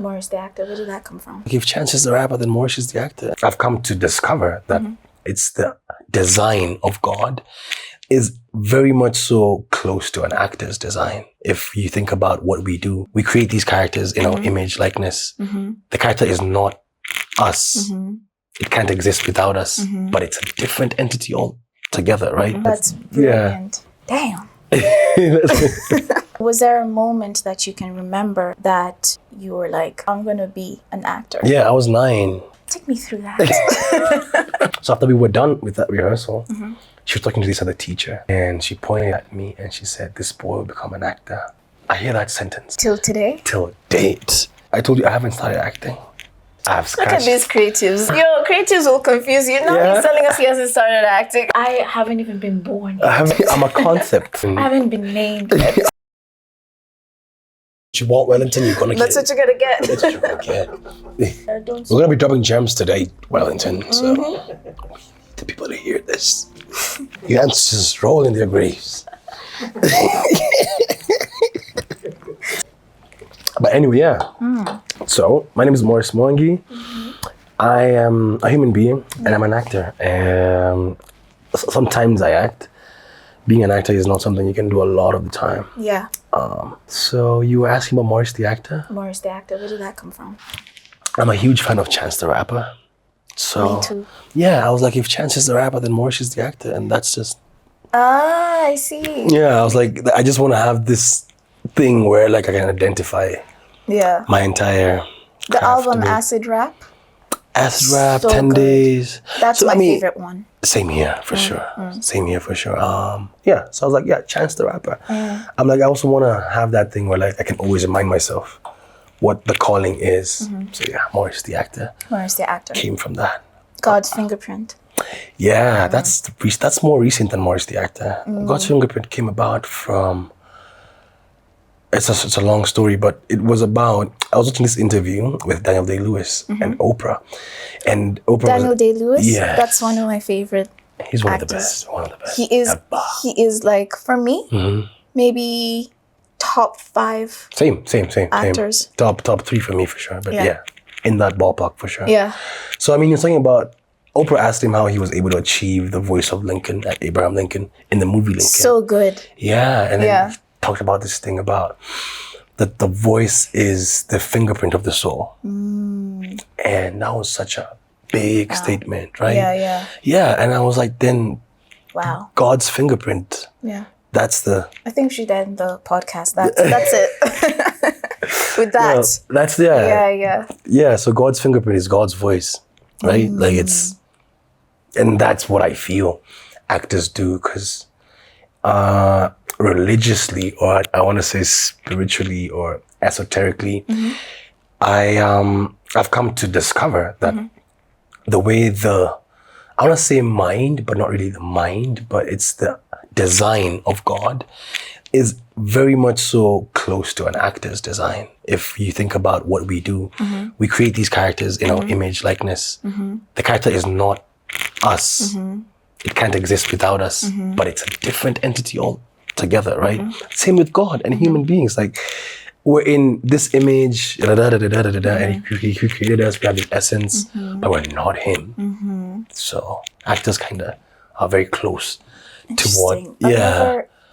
Morris the actor, where did that come from? If Chance is the rapper, then Morris is the actor. I've come to discover that it's the design of God is very much so close to an actor's design. If you think about what we do, we create these characters in our image likeness. The character is not us. It can't exist without us, but it's a different entity altogether, right? That's brilliant. Damn. Was there a moment that you can remember that you were like, I'm going to be an actor? Yeah, I was 9. Take me through that. So after we were done with that rehearsal, she was talking to this other teacher and she pointed at me and she said, this boy will become an actor. I hear that sentence. Till today? Till date. I told you I haven't started acting. I've scratched. Look at these creatives. Yo, creatives will confuse you. Now he's telling us he hasn't started acting. I haven't even been born yet. I'm a concept. I haven't been named yet. You want Wellington, you're gonna That's get. what you're gonna get. That's what you're gonna get. We're gonna be dropping gems today, Wellington. So the people that hear this, your ancestors roll in their graves. But anyway, yeah. So my name is Morris Mwangi. I am a human being and I'm an actor. Sometimes I act. Being an actor is not something you can do a lot of the time. Yeah. So you were asking about Morris the actor? Morris the actor, where did that come from? I'm a huge fan of Chance the rapper. So Me too. yeah, I was like, if Chance is the rapper, then Morris is the actor, and that's just. Ah, I see. Yeah, I was like, I just want to have this thing where like I can identify. Yeah. My entire. The album Acid Rap. Acid Rap, So 10 good. days. That's So, my favorite one. Same here for sure. Same here for sure. Yeah, so I was like, yeah, Chance the rapper. I'm like, I also want to have that thing where like I can always remind myself what the calling is. So yeah, Morris the actor. Morris the actor. Came from that. God's fingerprint. Yeah, that's more recent than Morris the actor. God's fingerprint came about from. It's a long story, but it was about. I was watching this interview with Daniel Day-Lewis and Oprah, and Oprah. Daniel Day-Lewis. Yeah, That's one of my favorite. He's one actors. of the best. One of the best. He is like, for me, maybe top 5 Same. actors. Top 3 for me for sure. But yeah, in that ballpark for sure. Yeah. So I mean, you're talking about. Oprah asked him how he was able to achieve the voice of Lincoln, Abraham Lincoln, in the movie Lincoln. So good. Yeah, and then talked about this thing about that the voice is the fingerprint of the soul. And that was such a big statement, right? Yeah. Yeah, and I was like, then Wow. God's fingerprint. Yeah. That's the. I think we should end the podcast. That's it. With that. No, that's Yeah. Yeah, so God's fingerprint is God's voice, right? Like it's, and that's what I feel actors do, because religiously, or I want to say spiritually or esoterically, I've come to discover that the way I want to say mind, but not really the mind, but it's the design of God is very much so close to an actor's design. If you think about what we do, we create these characters in our image likeness. The character is not us. It can't exist without us, but it's a different entity altogether, right? Same with God and human beings. Like, we're in this image, and he created us, we have this essence, but we're not him. So actors kind of are very close to what,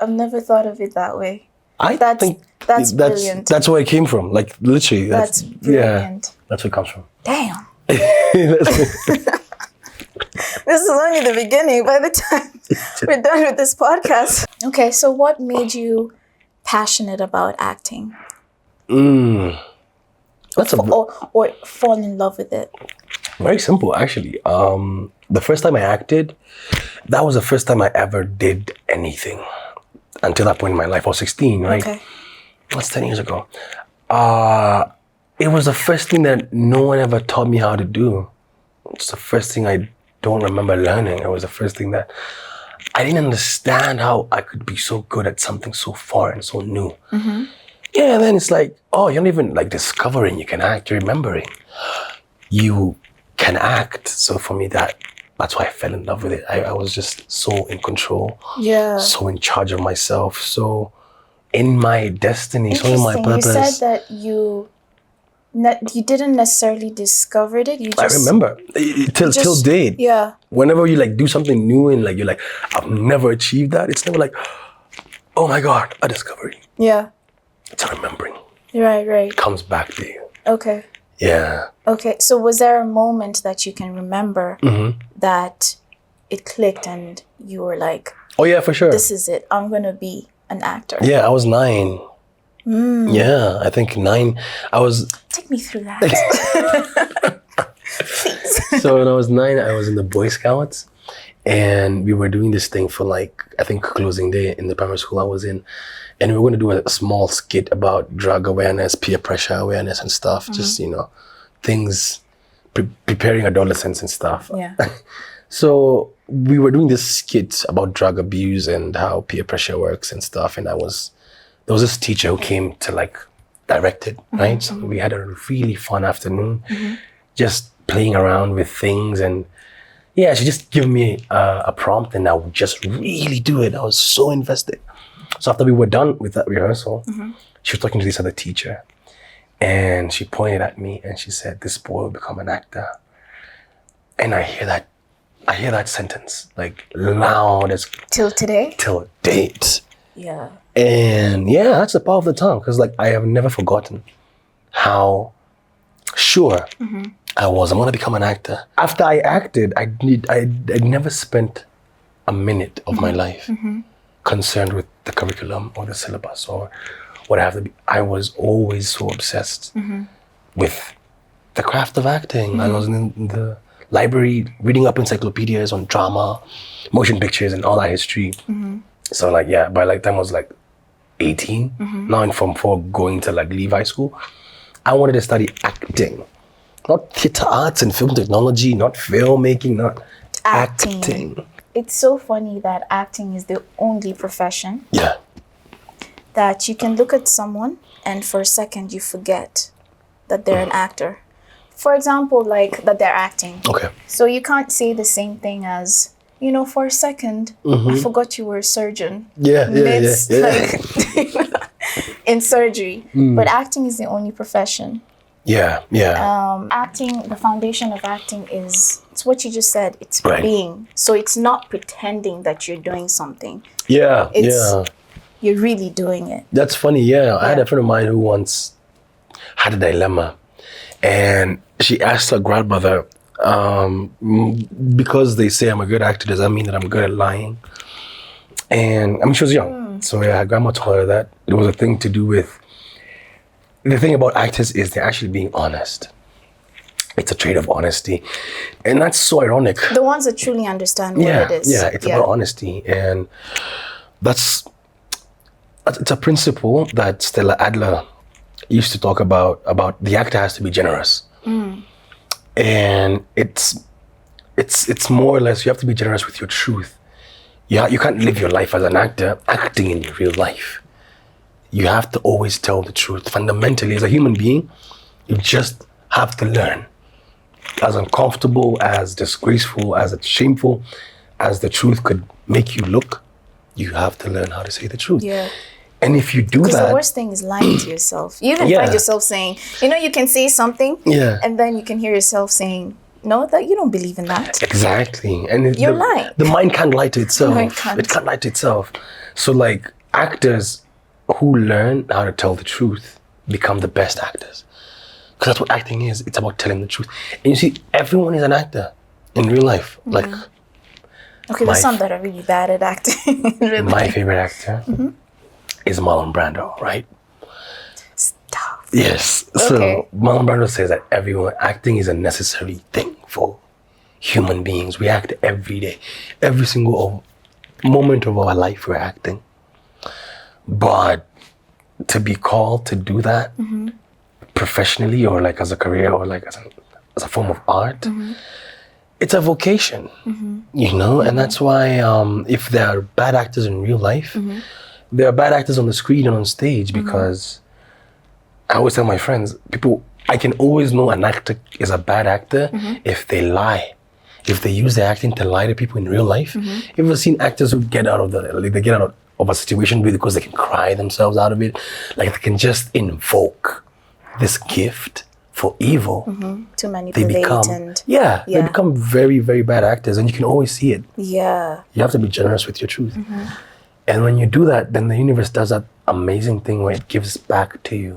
I've never thought of it that way. I think that's brilliant. That's where it came from. Like literally, That's brilliant. Yeah, that's where it comes from. Damn. This is only the beginning. By the time we're done with this podcast. Okay, so what made you passionate about acting? That's or fall in love with it? Very simple, actually. The first time I acted, that was the first time I ever did anything. Until that point in my life, I was 16, right? Okay. That's 10 years ago. It was the first thing that no one ever taught me how to do. It's the first thing I don't remember learning. It was the first thing that I didn't understand how I could be so good at something so foreign, so new. Yeah, and then it's like, oh, you're not even like discovering you can act, you're remembering. You can act. So for me, that's why I fell in love with it. I was just so in control. Yeah. So in charge of myself. So in my destiny, so in my purpose. You said that you you didn't necessarily discover it. You just I remember till date. Yeah. Whenever you like do something new and like you're like, I've never achieved that. It's never like, oh my God, a discovery. Yeah. It's a remembering. Right. It comes back to you. Okay. Yeah. Okay. So was there a moment that you can remember that it clicked and you were like, oh yeah, for sure. This is it. I'm gonna be an actor. Yeah, I was 9. Yeah, I think 9. I was. Take me through that. Please. So when I was 9, I was in the Boy Scouts, and we were doing this thing for like, I think closing day in the primary school I was in, and we were going to do a small skit about drug awareness, peer pressure awareness, and stuff. Just things preparing adolescents and stuff. Yeah. So we were doing this skit about drug abuse and how peer pressure works and stuff, and there was this teacher who came to like direct it, right? So we had a really fun afternoon, just playing around with things, and yeah, she just gave me a prompt, and I would just really do it. I was so invested. So after we were done with that rehearsal, she was talking to this other teacher, and she pointed at me and she said, "This boy will become an actor." And I hear that sentence like loud as Till today? till date. Yeah. And yeah, that's the power of the tongue, because like I have never forgotten how sure I was. I'm gonna become an actor. After I acted, I never spent a minute of my life concerned with the curriculum or the syllabus or what I have to be. I was always so obsessed with the craft of acting. I was in the library reading up encyclopedias on drama, motion pictures, and all that history. So like, yeah, by like time I was like 18, now in Form 4 going to like leave high school, I wanted to study acting. Not theater arts and film technology, not filmmaking, not acting. It's so funny that acting is the only profession Yeah. that you can look at someone and for a second you forget that they're an actor. For example, like that they're acting. Okay. So you can't say the same thing as, for a second, I forgot you were a surgeon. Yeah. Like, in surgery. But acting is the only profession. Yeah. Acting, the foundation of acting is, it's what you just said, it's Right. being. So it's not pretending that you're doing something. Yeah. You're really doing it. That's funny. Yeah. I had a friend of mine who once had a dilemma, and she asked her grandmother, because they say I'm a good actor, does that mean that I'm good at lying? And I mean, she was young. So yeah, her grandma told her that it was a thing to do with, the thing about actors is they're actually being honest. It's a trait of honesty. And that's so ironic. The ones that truly understand what it is. Yeah, it's about honesty. And it's a principle that Stella Adler used to talk about the actor has to be generous. And it's more or less, you have to be generous with your truth. You can't live your life as an actor acting in your real life. You have to always tell the truth. Fundamentally, as a human being, you just have to learn. As uncomfortable, as disgraceful, as shameful as the truth could make you look, you have to learn how to say the truth. Yeah. And if you do that... Because the worst thing is lying to yourself. You can find yourself saying, you can say something, and then you can hear yourself saying, no, that you don't believe in that. Exactly. And you're lying. The mind can't lie to itself. It can't lie to itself. So like actors who learn how to tell the truth become the best actors. Because that's what acting is. It's about telling the truth. And you see, everyone is an actor in real life. Like, okay, there's some that are really bad at acting. Really. My favorite actor is Marlon Brando, right? Stop. Yes. Okay. So Marlon Brando says that acting is a necessary thing for human beings. We act every day. Every single moment of our life we're acting. But to be called to do that professionally or like as a career or like as a form of art, it's a vocation, and that's why if there are bad actors in real life, there are bad actors on the screen and on stage, because I always tell my friends, I can always know an actor is a bad actor if they lie. If they use their acting to lie to people in real life. You've ever seen actors who get out of a situation because they can cry themselves out of it? Like they can just invoke this gift for evil, To they manipulate become and they become very, very bad actors, and you can always see it. yeah. You have to be generous with your truth. And when you do that, then the universe does that amazing thing where it gives back to you,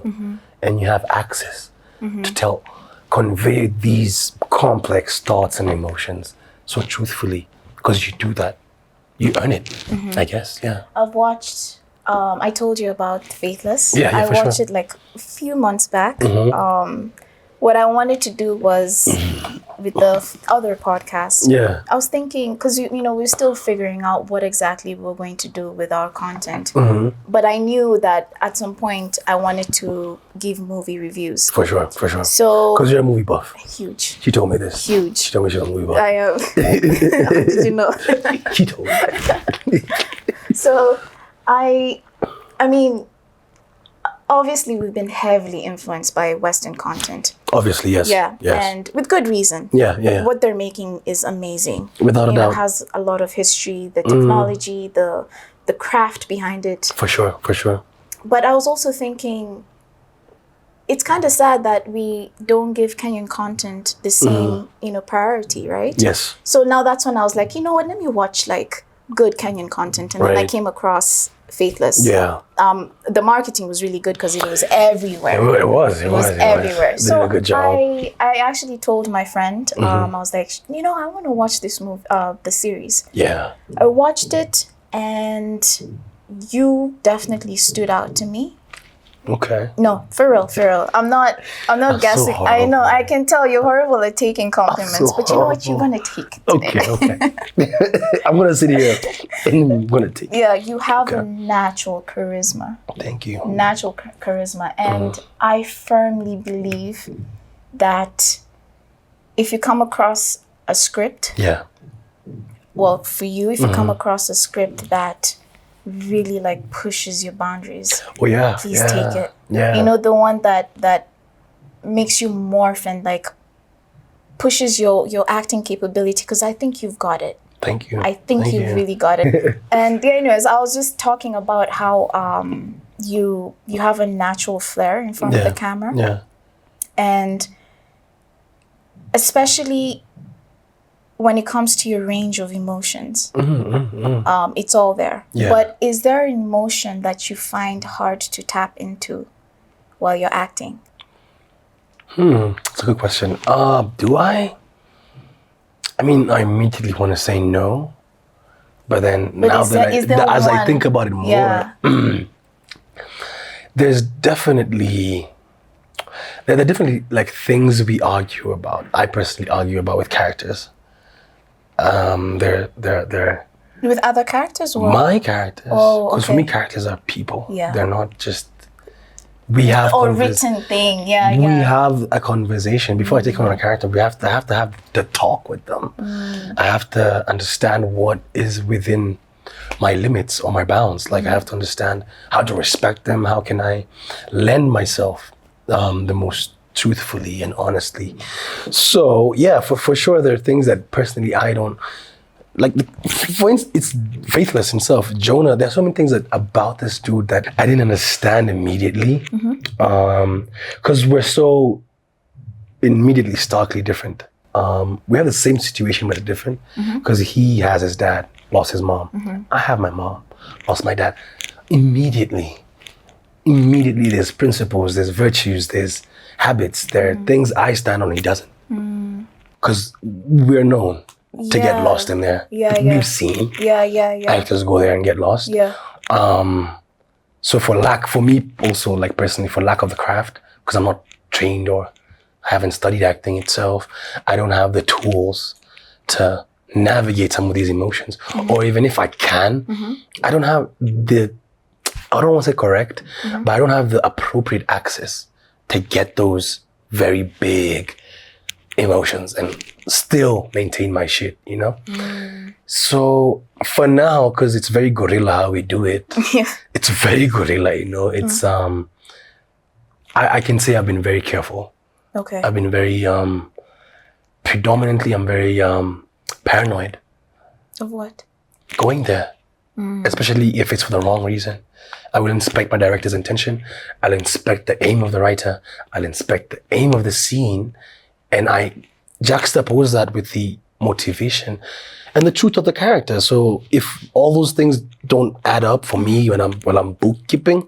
and you have access to convey these complex thoughts and emotions so truthfully, because you do that. You earn it, I guess. Yeah. I've watched. I told you about Faithless. Yeah, I for watched sure. it like a few months back. What I wanted to do was with the other podcast. Yeah. I was thinking because you know we're still figuring out what exactly we're going to do with our content. But I knew that at some point I wanted to give movie reviews. For sure. So Because you're a movie buff. huge. She told me this. Huge. She told me she's a movie buff. I am. Did you know? She told me. So I mean, obviously we've been heavily influenced by Western content. Obviously, yes. Yeah. Yes. And with good reason. Yeah. What they're making is amazing. Without a You know, doubt. it has a lot of history, the technology, the craft behind it. For sure. But I was also thinking it's kind of sad that we don't give Kenyan content the same, priority, right? Yes. So now that's when I was like, you know what, let me watch like good Kenyan content. And then I Right. came across Faithless. Yeah. The marketing was really good because it was everywhere. It was Everywhere. They did So a good job. I actually told my friend, I was like, I want to watch this movie, the series. Yeah. I watched it and you definitely stood out to me. Okay. No, for real. I'm not guessing. so I know, horrible. I can tell you're horrible at taking compliments, so but you know what? You're horrible. gonna take it today. Okay. I'm gonna sit here and I'm gonna take it. Yeah, you have a Okay. natural charisma. Thank you. Natural charisma. And I firmly believe that if you come across a script, Yeah. well, for you, if you come across a script that really like pushes your boundaries, Oh yeah. please yeah. take it. Yeah. You know, the one that makes you morph and like pushes your acting capability, because I think you've got it. Thank you. I think Thank you've you. really got it. And yeah, anyways, I was just talking about how you have a natural flair in front of the camera. Yeah. And especially when it comes to your range of emotions, it's all there. Yeah. But is there an emotion that you find hard to tap into while you're acting? That's a good question. Do I? I mean, I immediately want to say no, but then But now is that there as I one? think about it more, Yeah. there's definitely there are definitely like things we argue about. I personally argue about with characters. They're With other characters or my characters. Oh, Because for okay. me, characters are people. Yeah. They're not just. We have or written thing? Yeah, we yeah. have a conversation before I take on a character. We have to have the talk with them. I have to understand what is within my limits or my bounds. Like I have to understand how to respect them. How can I lend myself the most truthfully and honestly? So yeah, for sure there are things that personally I don't like. For instance, it's Faithless himself, Jonah. There's so many things about this dude that I didn't understand immediately, because we're so immediately starkly different. We have the same situation but different, because he has his dad, lost his mom. I have my mom, lost my dad. Immediately there's principles, there's virtues, there's habits, there are things I stand on, he doesn't, because we're known to get Yeah. lost in there. Yeah, yeah. We've seen Yeah. actors go there and get lost. Yeah. So for me also, like personally, for lack of the craft, because I'm not trained or I haven't studied acting itself, I don't have the tools to navigate some of these emotions. Or even if I can, I don't have I don't want to say correct, but I don't have the appropriate access to get those very big emotions and still maintain my shit, you know? So for now, because it's very guerrilla how we do it, Yeah. it's very guerrilla, you know? It's, I can say I've been very careful. Okay. I've been very, predominantly, I'm very paranoid Of what? going there. especially if it's for the wrong reason. I will inspect my director's intention. I'll inspect the aim of the writer. I'll inspect the aim of the scene. And I juxtapose that with the motivation and the truth of the character. So if all those things don't add up for me when I'm bookkeeping,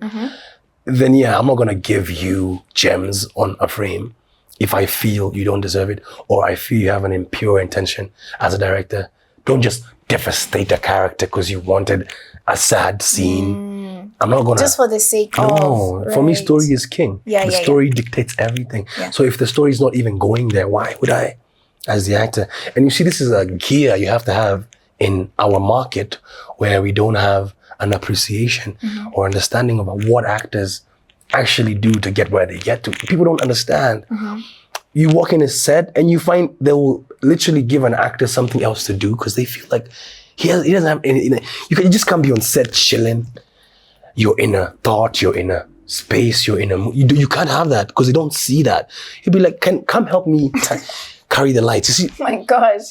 then yeah, I'm not gonna give you gems on a frame if I feel you don't deserve it, or I feel you have an impure intention as a director. Don't just devastate a character because you wanted a sad scene. I'm not gonna just for the sake of. No, for me, story is king. The story dictates everything. So if the story is not even going there, why would I, as the actor? And you see, this is a gear you have to have in our market where we don't have an appreciation or understanding of what actors actually do to get where they get to. People don't understand. You walk in a set and you find they will literally give an actor something else to do because they feel like he doesn't have any. You just can't be on set chilling. You're in a thought, you're in a space, you're in a... You can't have that because they don't see that. You'll be like, come help me carry the lights. You see? Oh my gosh.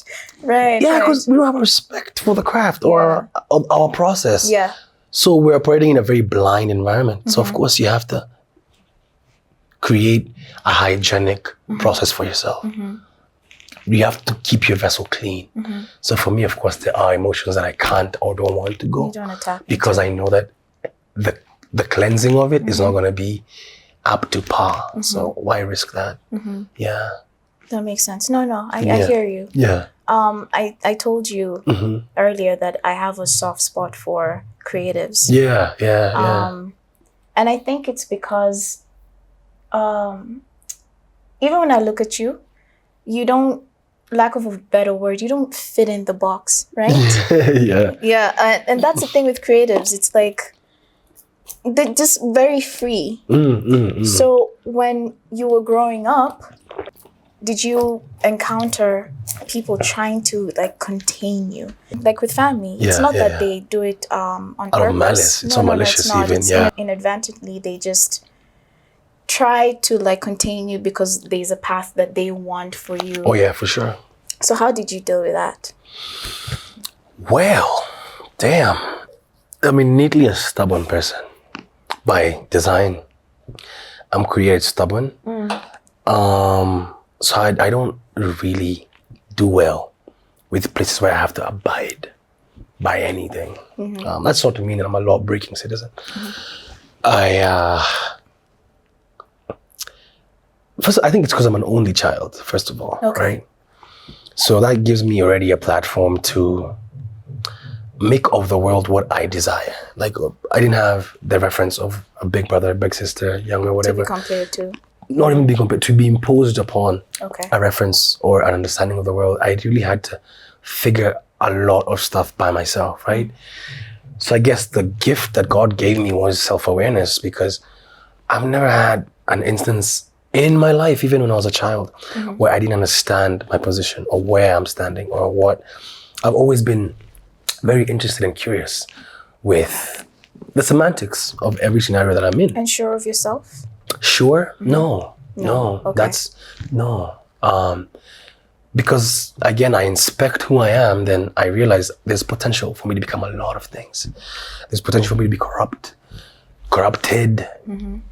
Right. Yeah, because we don't have respect for the craft or our process. Yeah. So we're operating in a very blind environment. So of course you have to create a hygienic process for yourself. You have to keep your vessel clean. So for me, of course, there are emotions that I can't or don't want to go. You don't attack because I know that the cleansing of it is not going to be up to par. So why risk that? Yeah. That makes sense. No, I hear you. Yeah. I told you earlier that I have a soft spot for creatives. Yeah. And I think it's because even when I look at you, you don't, lack of a better word, you don't fit in the box, right? Yeah. And that's the thing with creatives. It's like, they're just very free. So when you were growing up, did you encounter people trying to like contain you? Like with family, it's not that they do it on purpose. Out of malice. It's not malicious even. It's inadvertently, they just try to like contain you because there's a path that they want for you. Oh yeah, for sure. So how did you deal with that? Well, damn. I'm innately a stubborn person by design. I'm created stubborn. So I don't really do well with places where I have to abide by anything. That's not to mean that I'm a law-breaking citizen. First, I think it's because I'm an only child, first of all, right? So that gives me already a platform to make of the world what I desire. Like, I didn't have the reference of a big brother, big sister, younger, whatever. To be compared to? Not even be compared, to be imposed upon a reference or an understanding of the world. I really had to figure a lot of stuff by myself, right? So I guess the gift that God gave me was self-awareness, because I've never had an instance in my life, even when I was a child, where I didn't understand my position or where I'm standing or what. I've always been very interested and curious with the semantics of every scenario that I'm in. And sure of yourself? Sure? No. That's no. Because again, I inspect who I am, then I realize there's potential for me to become a lot of things. There's potential for me to be corrupted,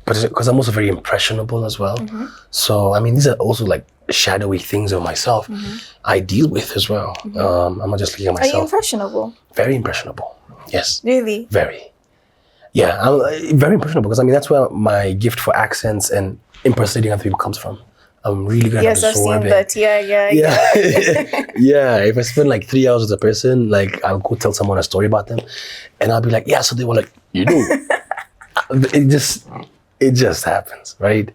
but because I'm also very impressionable as well. So, I mean, these are also like shadowy things of myself I deal with as well. I'm not just looking at myself. Are you impressionable? Very impressionable. Yes. Really? Very. Yeah, I'm very impressionable, because I mean, that's where my gift for accents and impersonating other people comes from. I'm really good at absorbing. Yes, I've seen that. Yeah. Yeah, if I spend like 3 hours with a person, like I'll go tell someone a story about them and I'll be like, yeah, so they were like, you know, it just happens, right?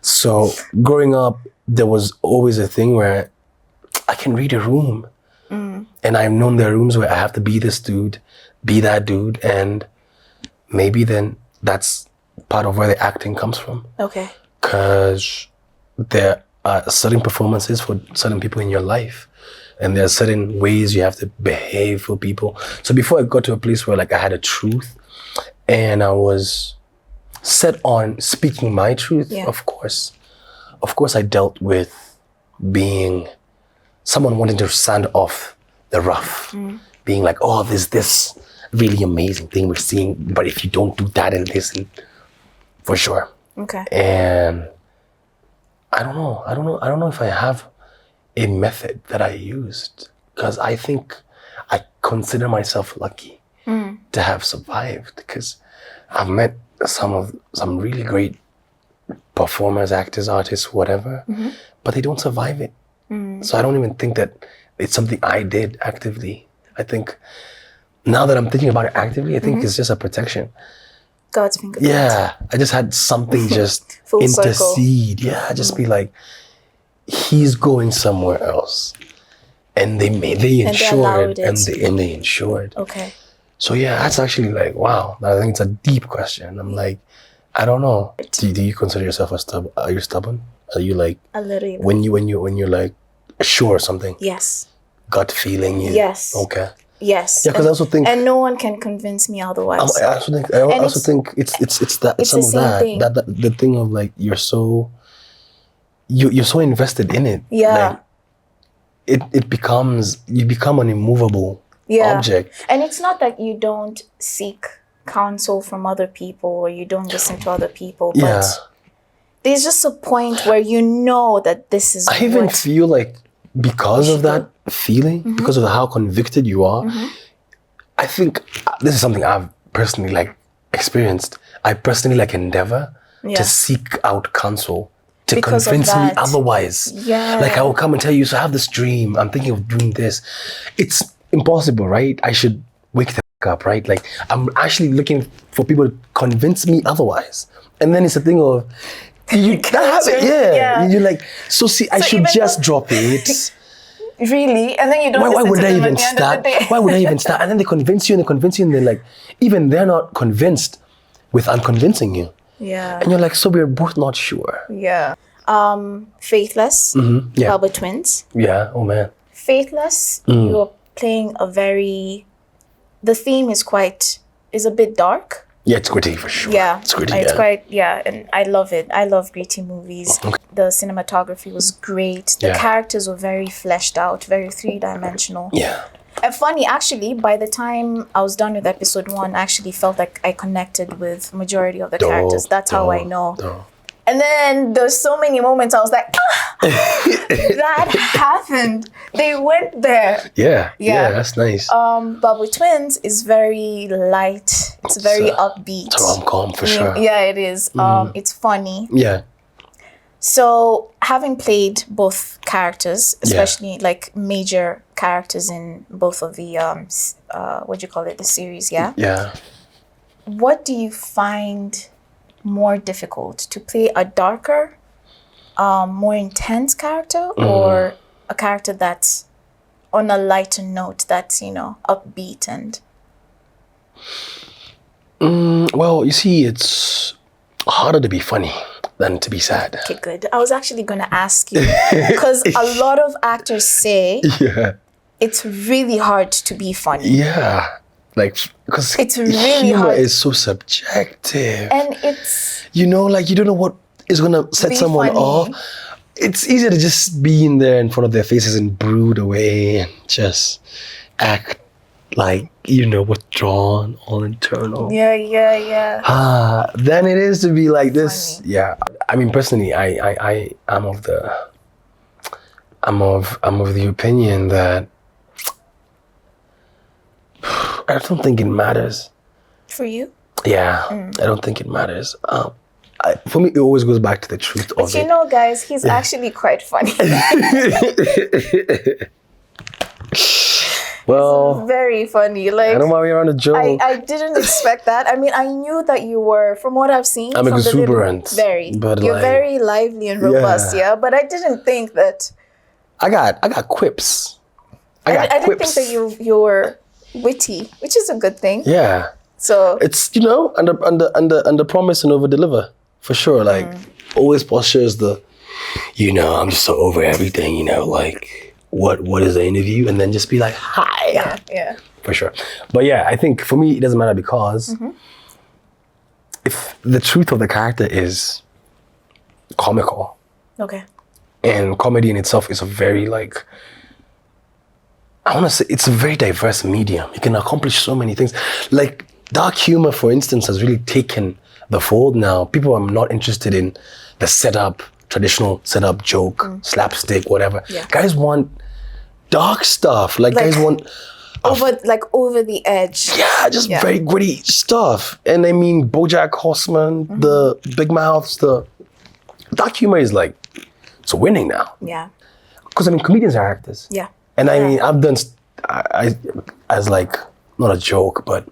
So growing up, there was always a thing where I can read a room and I've known there are rooms where I have to be this dude, be that dude, and maybe then that's part of where the acting comes from. Okay. Because there are certain performances for certain people in your life, and there are certain ways you have to behave for people. So before I got to a place where like I had a truth and I was set on speaking my truth, of course I dealt with being someone wanting to sand off the rough, being like, oh, there's this really amazing thing we're seeing. But if you don't do that and this, and for sure. Okay. And I don't know if I have a method that I used, because I think I consider myself lucky to have survived, because I've met some really great performers, actors, artists, whatever, but they don't survive it. So I don't even think that it's something I did actively. I think now that I'm thinking about it actively, I think it's just a protection. God's fingerprint. Yeah, I just had something just Full intercede. Circle. Yeah, just be like, he's going somewhere else, and they insured, and they insured. Okay. So yeah, that's actually like, wow. I think it's a deep question. I'm like, I don't know. Do you consider yourself stubborn? Are you stubborn? Are you like a little? When you're like sure of something? Yes. Gut feeling. Yes. Okay. Yes. Yeah, because I also think, and no one can convince me otherwise. I also think it's that it's some of that the thing of like you're so invested in it. Yeah. Like, you become an immovable object. And it's not that you don't seek counsel from other people or you don't listen to other people, but there's just a point where you know that this is. I even feel like because of that feeling, because of how convicted you are, I think this is something I've personally like experienced. I personally like endeavor to seek out counsel to because convince me otherwise. Yeah. Like I will come and tell you, so I have this dream, I'm thinking of doing this. It's impossible, right? I should wake the up, right? Like I'm actually looking for people to convince me otherwise. And then it's a thing of you can't have it. Yeah. You're like, I should just drop it. Really? And then you don't why would I even start? Why would I even start? And then they convince you and they're like, even they're not convinced with unconvincing you. Yeah. And you're like, so we're both not sure. Yeah. Faithless. Yeah. Albert Twins. Yeah. Oh man. Faithless, you're playing the theme is a bit dark. Yeah, it's gritty for sure. Yeah. It's gritty. It's quite, and I love it. I love gritty movies. Okay. The cinematography was great. The characters were very fleshed out, very three-dimensional. Yeah. And funny, actually, by the time I was done with episode 1, I actually felt like I connected with majority of the characters. That's how I know. And then there's so many moments I was like, that happened. They went there. Yeah, that's nice. But with Twins, is very light. It's very upbeat. It's a rom-com for sure. Yeah, it is. It's funny. Yeah. So having played both characters, especially like major characters in both of the the series, Yeah. What do you find more difficult, to play a darker, more intense character, or a character that's on a lighter note, that's upbeat and? Well, you see, it's harder to be funny than to be sad. Okay, good. I was actually going to ask you, because a lot of actors say it's really hard to be funny. Yeah. Like, because it's really humor hard. is so subjective. And it's... you don't know what is going to set someone off. It's easier to just be in there in front of their faces and brood away and just act like, withdrawn, all internal. Yeah. Then it is to be like this. Funny. Yeah. I mean, personally, I'm of the opinion that I don't think it matters. For you? Yeah, I don't think it matters. For me, it always goes back to the truth of it. Guys, he's actually quite funny. Well, very funny. Like, I don't know why you're on a joke. I didn't expect that. I mean, I knew that you were, from what I've seen. I'm exuberant. You're very lively and robust, but I didn't think that. I got quips. I didn't think that you were witty, which is a good thing. Yeah. So it's under promise and over deliver for sure. Like always postures I'm just so over everything. Like what is the interview, and then just be like hi. Yeah. For sure. But yeah, I think for me it doesn't matter, because if the truth of the character is comical, okay, and comedy in itself is a very like I want to say it's a very diverse medium. You can accomplish so many things. Like dark humor, for instance, has really taken the fold now. People are not interested in the setup, traditional setup joke, slapstick, whatever. Yeah. Guys want dark stuff. Like guys want over the edge. Yeah, just very gritty stuff. And I mean, BoJack Horseman, the Big Mouths, the dark humor is like, it's winning now. Yeah. Because I mean, comedians are actors. Yeah. And I mean, I've done, I as like, not a joke, but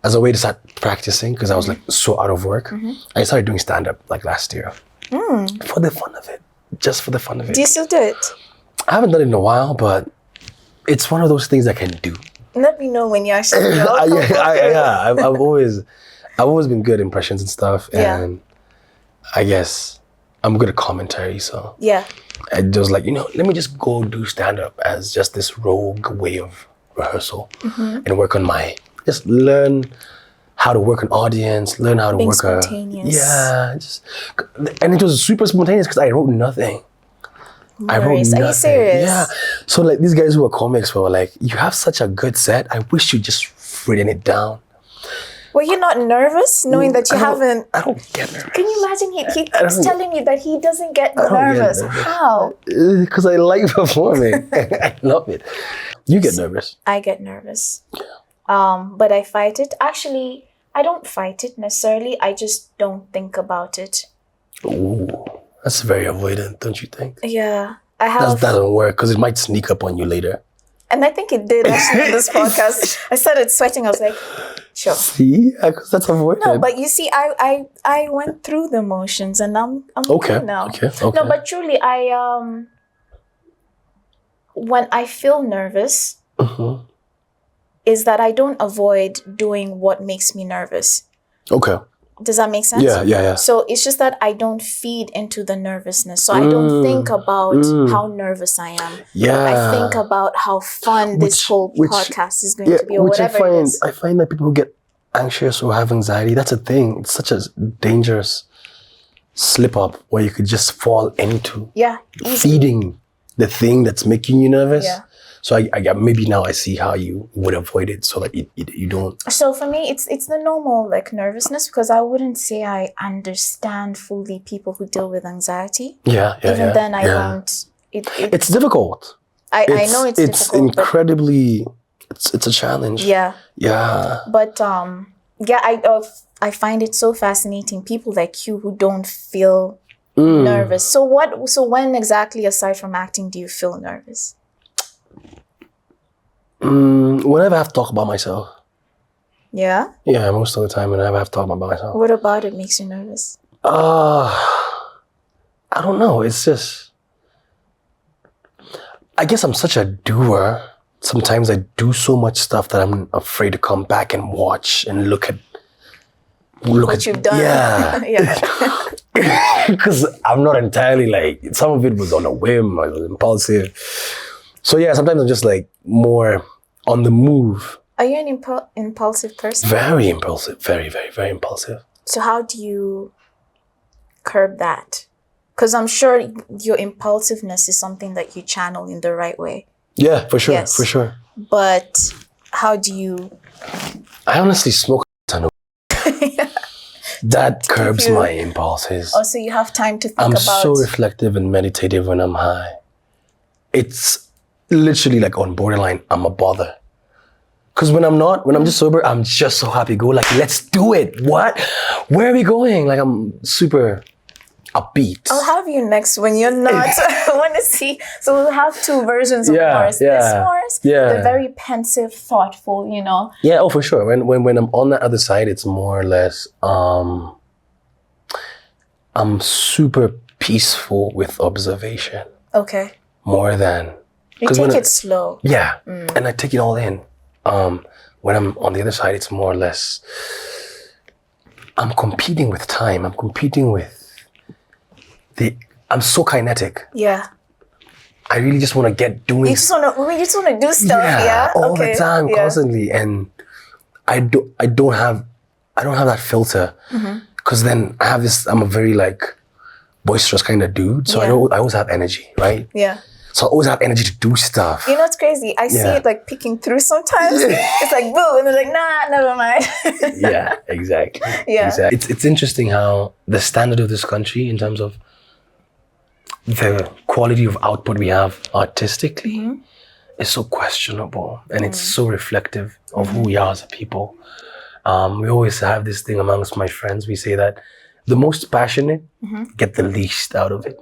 as a way to start practicing, because I was like so out of work, I started doing stand-up like last year. For the fun of it. Just for the fun of it. Do you still do it? I haven't done it in a while, but it's one of those things I can do. Let me know when you actually go. I've always been good at impressions and stuff, and I guess I'm good at commentary, so I was like, let me just go do stand-up as just this rogue way of rehearsal and work on just learn how to work an audience, learn how to Being work spontaneous. And it was super spontaneous because I wrote nothing. I wrote nothing. Are you serious? Yeah. So like these guys who were comics were like, you have such a good set. I wish you just written it down. Were you not nervous knowing that you haven't? I don't get nervous. Can you imagine he keeps telling me that he doesn't get nervous? How? Because I like performing. I love it. You get nervous. I get nervous. But I fight it. Actually, I don't fight it necessarily. I just don't think about it. Ooh, that's very avoidant, don't you think? Yeah. That doesn't work because it might sneak up on you later. And I think it did actually in this podcast. I started sweating. I was like, sure. See? Because that's avoidant. No, but you see, I went through the motions and I'm okay now. Okay. No, but truly, when I feel nervous, is that I don't avoid doing what makes me nervous. Okay. Does that make sense? Yeah. So it's just that I don't feed into the nervousness. So I don't think about how nervous I am. Yeah. I think about how fun this whole podcast is going to be or whatever it is. I find that people who get anxious or have anxiety, that's a thing. It's such a dangerous slip up where you could just fall into feeding the thing that's making you nervous. Yeah. So I maybe now I see how you would avoid it so that you don't. So for me, it's the normal like nervousness because I wouldn't say I understand fully people who deal with anxiety. Even then, I won't. It's difficult. I know it's difficult. It's incredibly. It's a challenge. Yeah. But I find it so fascinating. People like you who don't feel nervous. So when exactly, aside from acting, do you feel nervous? Whenever I have to talk about myself. Yeah? Yeah, most of the time whenever I have to talk about myself. What about it makes you nervous? I don't know. It's just... I guess I'm such a doer. Sometimes I do so much stuff that I'm afraid to come back and watch and look at what you've done. Yeah. Because I'm not entirely like... Some of it was on a whim. I was impulsive. So yeah, sometimes I'm just like more on the move. Are you an impulsive person? Very impulsive. Very, very, very impulsive. So how do you curb that? Because I'm sure your impulsiveness is something that you channel in the right way. Yeah, for sure. Yes. For sure. But how do you... I honestly smoke a ton of... That curbs my impulses. Oh, so you have time to think about... I'm so reflective and meditative when I'm high. It's... literally like on borderline, I'm a bother. Because when I'm just sober, I'm just so happy. Go like, let's do it. What? Where are we going? Like I'm super upbeat. I'll have you next when you're not. I want to see. So we'll have two versions of Morris. This Morris, the very pensive, thoughtful, Yeah, oh for sure. When I'm on the other side, it's more or less, I'm super peaceful with observation. Okay. More than... You take it slow. Yeah, and I take it all in. When I'm on the other side, it's more or less, I'm competing with time. I'm competing with I'm so kinetic. Yeah. I really just want to get doing. You just want to do stuff, yeah? All the time, constantly. And I don't have that filter. Because then I'm a very like boisterous kind of dude. So I always have energy, right? Yeah. So I always have energy to do stuff. You know, it's crazy. I see it like peeking through sometimes. It's like, boo. And they're like, nah, never mind. Yeah, exactly. Yeah. Exactly. It's interesting how the standard of this country in terms of the quality of output we have artistically is so questionable, and it's so reflective of who we are as a people. We always have this thing amongst my friends. We say that the most passionate get the least out of it.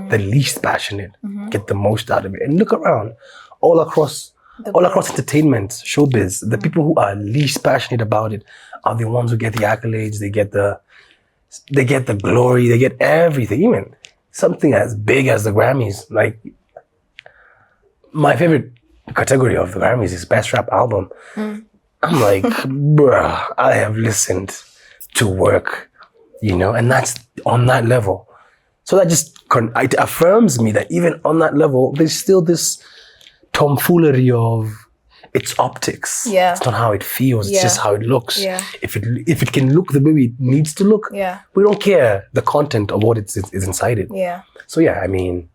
The least passionate get the most out of it. And look around, all across entertainment, showbiz, the people who are least passionate about it are the ones who get the accolades. They get the glory. They get everything. Even something as big as the Grammys. Like, my favorite category of the Grammys is Best Rap Album. I'm like, bruh, I have listened to work, and that's on that level. So that just it affirms me that even on that level, there's still this tomfoolery of its optics. Yeah. It's not how it feels, it's just how it looks. Yeah. If it can look the way it needs to look, we don't care the content of what is inside it. Yeah. So yeah, I mean,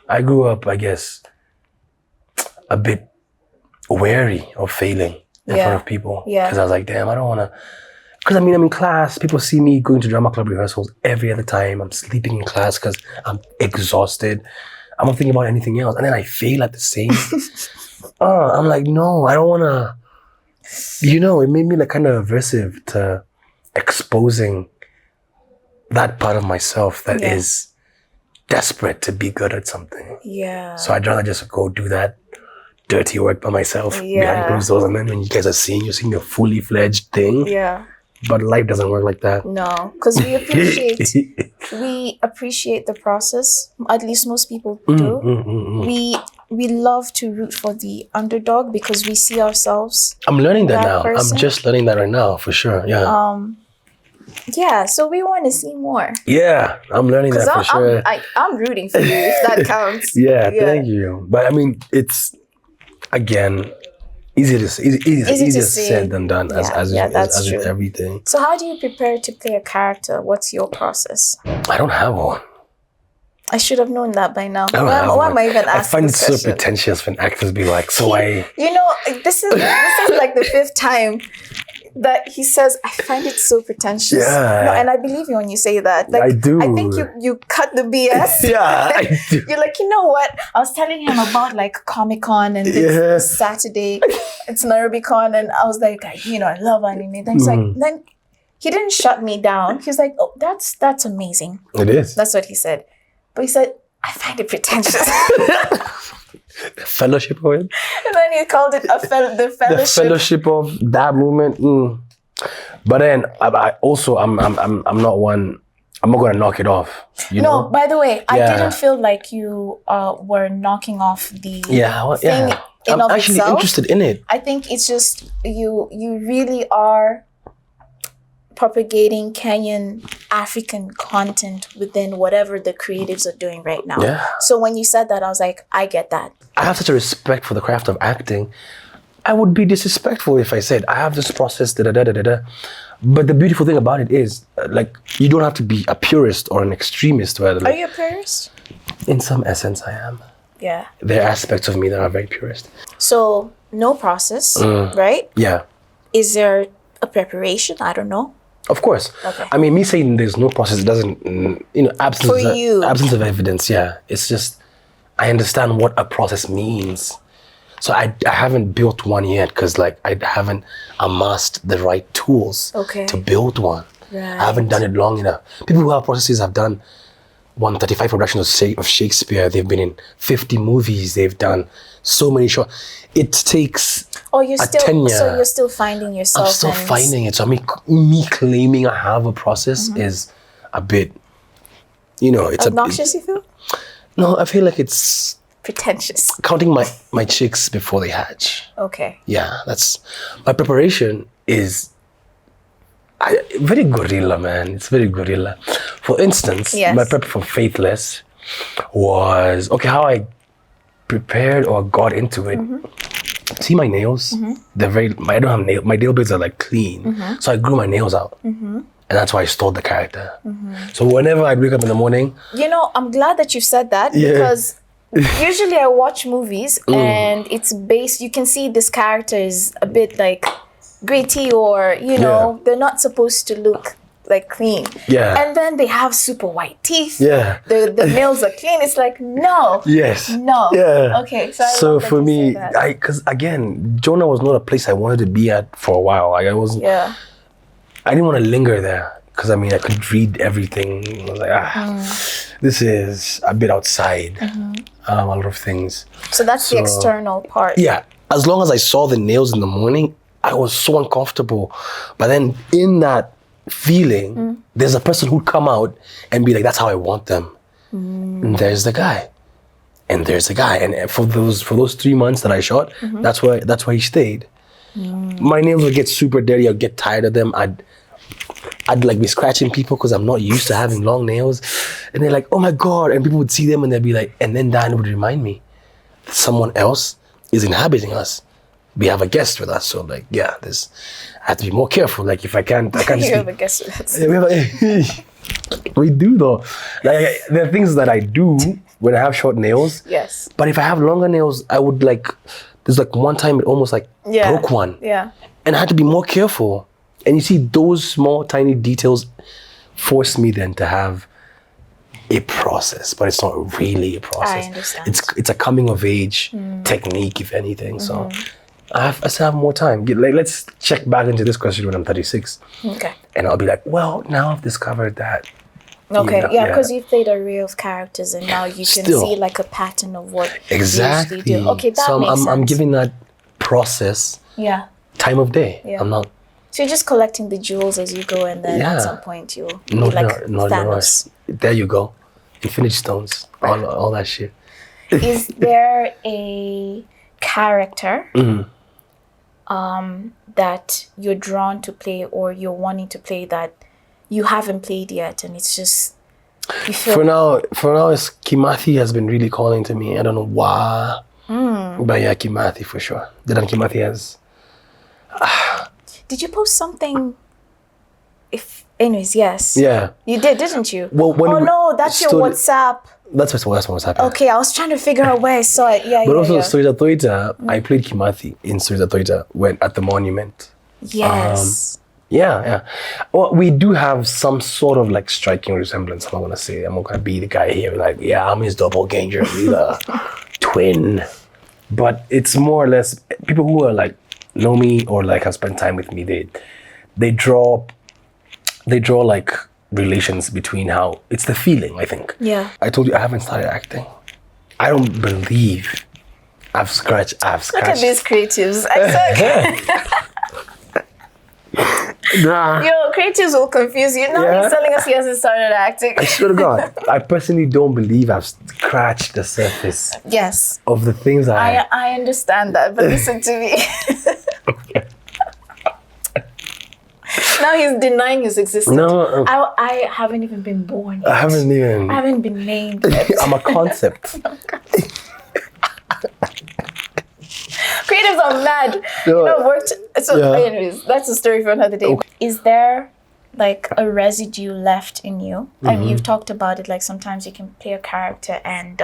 I grew up, I guess, a bit wary of failing in front of people. Yeah. Because I was like, damn, I don't want to. Because I'm in class, people see me going to drama club rehearsals every other time. I'm sleeping in class because I'm exhausted. I'm not thinking about anything else. And then I fail at the same. I'm like, no, I don't want to. It made me like kind of aversive to exposing that part of myself that is desperate to be good at something. Yeah. So I'd rather just go do that dirty work by myself behind closed doors, and then when you guys are seeing, you're seeing a fully fledged thing. Yeah. But life doesn't work like that. No, because we appreciate the process. At least most people do. We love to root for the underdog because we see ourselves. I'm learning that now. person. I'm just learning that right now, for sure. Yeah. Yeah, so we want to see more. Yeah, I'm learning that for sure. I'm rooting for you if that counts. Yeah, thank you. But I mean, it's again easier said than done, as with everything. So how do you prepare to play a character? What's your process? I don't have one. I should have known that by now. Why am I even asking? I find it this question? so pretentious when actors be like, This is like the 5th time that he says, I find it so pretentious. Yeah. No, and I believe you when you say that. Like, I do. I think you cut the BS. Yeah, I do. You're like, you know what? I was telling him about like Comic-Con and this Saturday, it's Narubicon, and I was like, I love anime. Then he's like, then he didn't shut me down. He was like, oh, that's amazing. It is. That's what he said. But he said, I find it pretentious. The fellowship of it. And then he called it the fellowship. The fellowship of that movement. But then I'm not one. I'm not gonna knock it off. No, by the way, I didn't feel like you were knocking off the thing I'm of actually itself. interested in it. I think it's just you really are propagating Kenyan African content within whatever the creatives are doing right now. Yeah. So when you said that, I was like, I get that. I have such a respect for the craft of acting. I would be disrespectful if I said I have this process, But the beautiful thing about it is, you don't have to be a purist or an extremist. Are you a purist? In some essence, I am. Yeah. There are aspects of me that are very purist. So no process, right? Yeah. Is there a preparation? I don't know. Of course. Okay. I mean, me saying there's no process doesn't, absence of evidence. Yeah. It's just, I understand what a process means. So I haven't built one yet because I haven't amassed the right tools to build one. Right. I haven't done it long enough. People who have processes have done 135 productions of Shakespeare. They've been in 50 movies. They've done so many shows. It takes tenure. So you're still finding yourself. I'm still finding it. So me claiming I have a process is a bit, it's obnoxious. You feel? No, I feel like it's pretentious. Counting my chicks before they hatch. Okay. Yeah, that's my preparation is very guerrilla, man. It's very guerrilla. For instance, my prep for Faithless was how I prepared or got into it. See my nails? They're I don't have nails. My nail beds are clean. So I grew my nails out. And that's why I stole the character. So whenever I'd wake up in the morning. I'm glad that you said that because usually I watch movies and it's based, you can see this character is a bit like gritty or, you know, they're not supposed to look like clean. Yeah. And then they have super white teeth. Yeah. The nails are clean. It's like, no. Yes. No. Yeah. Okay. So, So for me, because again, Jonah was not a place I wanted to be at for a while. Like I wasn't. Yeah. I didn't want to linger there because I mean I could read everything. I was like, this is a bit outside. A lot of things. So that's the external part. Yeah. As long as I saw the nails in the morning, I was so uncomfortable. But then in that feeling, there's a person who'd come out and be like, that's how I want them. And there's the guy. And there's the guy. And for those 3 months that I shot, that's why he stayed. My nails would get super dirty. I'd get tired of them. I'd like be scratching people because I'm not used to having long nails. And they're like, oh my God. And people would see them and they'd be like, and then Dan would remind me that someone else is inhabiting us. We have a guest with us. So like, yeah, I have to be more careful. Like if I can't You speak. have a guest with us. We do though. Like there are things that I do when I have short nails. Yes. But if I have longer nails, I would like, there's like one time it almost like broke one. Yeah. And I had to be more careful. And you see those small tiny details force me then to have a process, but it's not really a process. I understand. It's a coming of age technique, if anything. So I still have more time. Let's check back into this question when I'm 36. Okay. And I'll be like, well, now I've discovered that. Okay, Yeah, because you played a array of characters and now you can Still. see like a pattern of what Exactly. you usually do. Okay, that so makes sense. I'm giving that process time of day. Yeah. I'm not. So you're just collecting the jewels as you go and then at some point you'll be like Thanos. There you go. Infinity Stones. Right. All that shit. Is there a character that you're drawn to play or you're wanting to play that you haven't played yet and it's just you feel For now, it's Kimathi has been really calling to me. I don't know why. But yeah, Kimathi for sure. Then Kimathi has. Did you post something? Anyways, yes. Yeah. You did, didn't you? Well, when no, that's your WhatsApp. That's what was happening. Okay, I was trying to figure out where I saw it. Yeah, But also, yeah. Thuita, I played Kimathi in Thuita when at the monument. Yes. Yeah. Well, we do have some sort of like striking resemblance. I'm not gonna say I'm not gonna be the guy here like, yeah, I'm his doppelganger, we're the twin. But it's more or less people who are like know me or like have spent time with me. They draw like relations between how it's the feeling. I think. Yeah. I told you I haven't started acting. I don't believe I've scratched. Look at these creatives. I said. Nah. Yo, creatives will confuse you. Now he's telling us he hasn't started acting. I swear to God, I personally don't believe I've scratched the surface Yes. of the things I understand that, but listen to me. Now he's denying his existence. No. I haven't even been born yet. I haven't been named yet. I'm a concept. Creatives are mad. Worked. So, anyways, that's a story for another day. Okay. Is there like a residue left in you? I mean, you've talked about it. Like sometimes you can play a character, and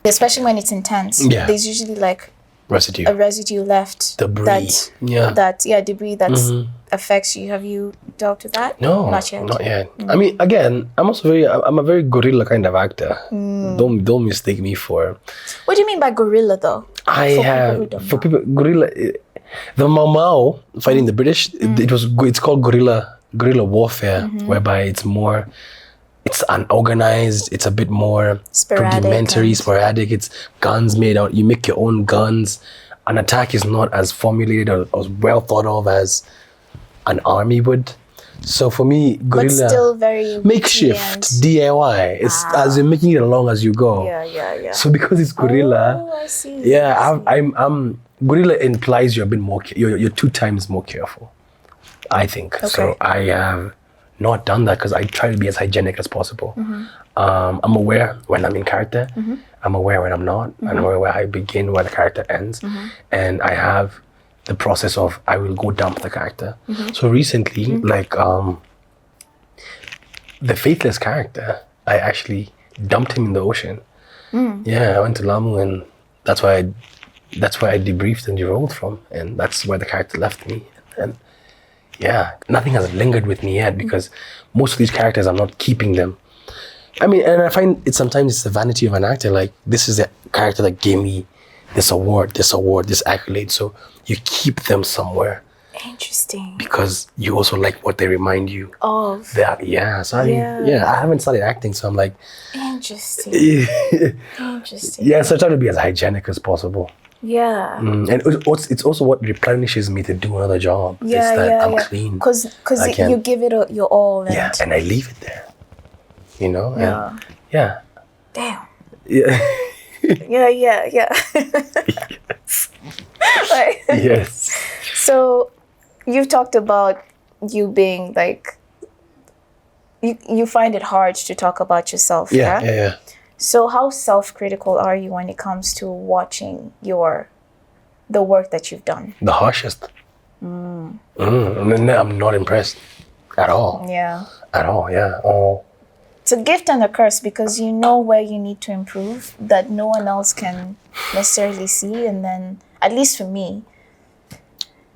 especially when it's intense, there's usually like residue. A residue left. Debris. Debris that affects you. Have you dealt with that? No, not yet. I mean, again, I'm a very guerrilla kind of actor. Don't mistake me for. What do you mean by guerrilla, though? Guerrilla, the Mau fighting the British. It's called guerrilla warfare, whereby it's unorganized. It's a bit more rudimentary, sporadic. It's guns made out. You make your own guns. An attack is not as formulated or as well thought of as an army would. So for me, guerrilla, but still very makeshift DIY. It's as you're making it along as you go. Yeah. So because it's guerrilla, I see. Yeah, I'm guerrilla implies you're a bit more. You're 2 times more careful, I think. Okay. So I have not done that because I try to be as hygienic as possible. I'm aware when I'm in character. I'm aware when I'm not. I'm aware where I begin, where the character ends, and I have the process of I will go dump the character. So recently, like the faithless character, I actually dumped him in the ocean Yeah, I went to Lamu, and that's why I debriefed and derolled from, and that's where the character left me. And yeah, nothing has lingered with me yet because most of these characters, I'm not keeping them. I mean, and I find sometimes it's the vanity of an actor. Like, this is the character that gave me this award, this accolade. So you keep them somewhere. Interesting. Because you also like what they remind you of. Yeah. So I haven't started acting, so I'm like, interesting. Interesting. Yeah, so I try to be as hygienic as possible. Yeah. And it's also what replenishes me to do another job. Yeah, it's that yeah, I'm clean. Because you give it your all. And yeah, and I leave it there. You know? Yeah. And, yeah. Damn. Yeah. yeah. Yes. Right. Yes. So you've talked about you being like, you find it hard to talk about yourself. Yeah. So how self-critical are you when it comes to watching the work that you've done? The harshest. I'm not impressed at all. Yeah. At all, yeah. It's a gift and a curse because you know where you need to improve that no one else can necessarily see. And then, at least for me,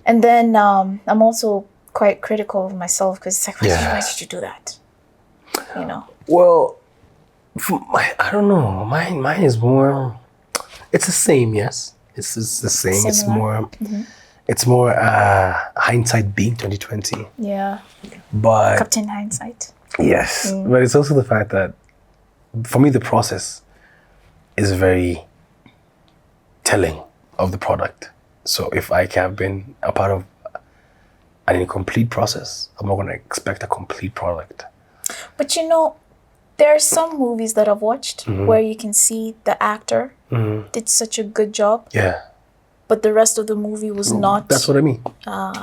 and then I'm also quite critical of myself because it's like, why did you do that? You know? Well, I don't know. Mine is more. It's the same. Yes, it's the same. Similar. It's more. It's more hindsight being 2020. Yeah. But Captain Hindsight. yes, but it's also the fact that for me the process is very telling of the product. So if I have been a part of an incomplete process, I'm not going to expect a complete product. But you know, there are some movies that I've watched where you can see the actor did such a good job. Yeah. But the rest of the movie was not. That's what I mean.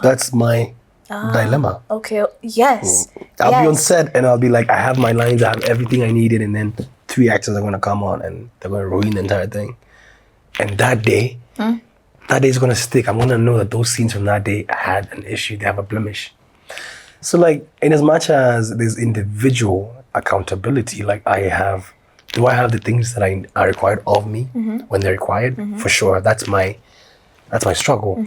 That's my dilemma. Okay. Yes. I'll be on set and I'll be like, I have my lines, I have everything I needed, and then 3 actors are going to come on and they're going to ruin the entire thing. And that day is going to stick. I'm going to know that those scenes from that day had an issue. They have a blemish. So like, in as much as there's individual accountability, like do I have the things that are required of me when they're required? For sure. That's my struggle.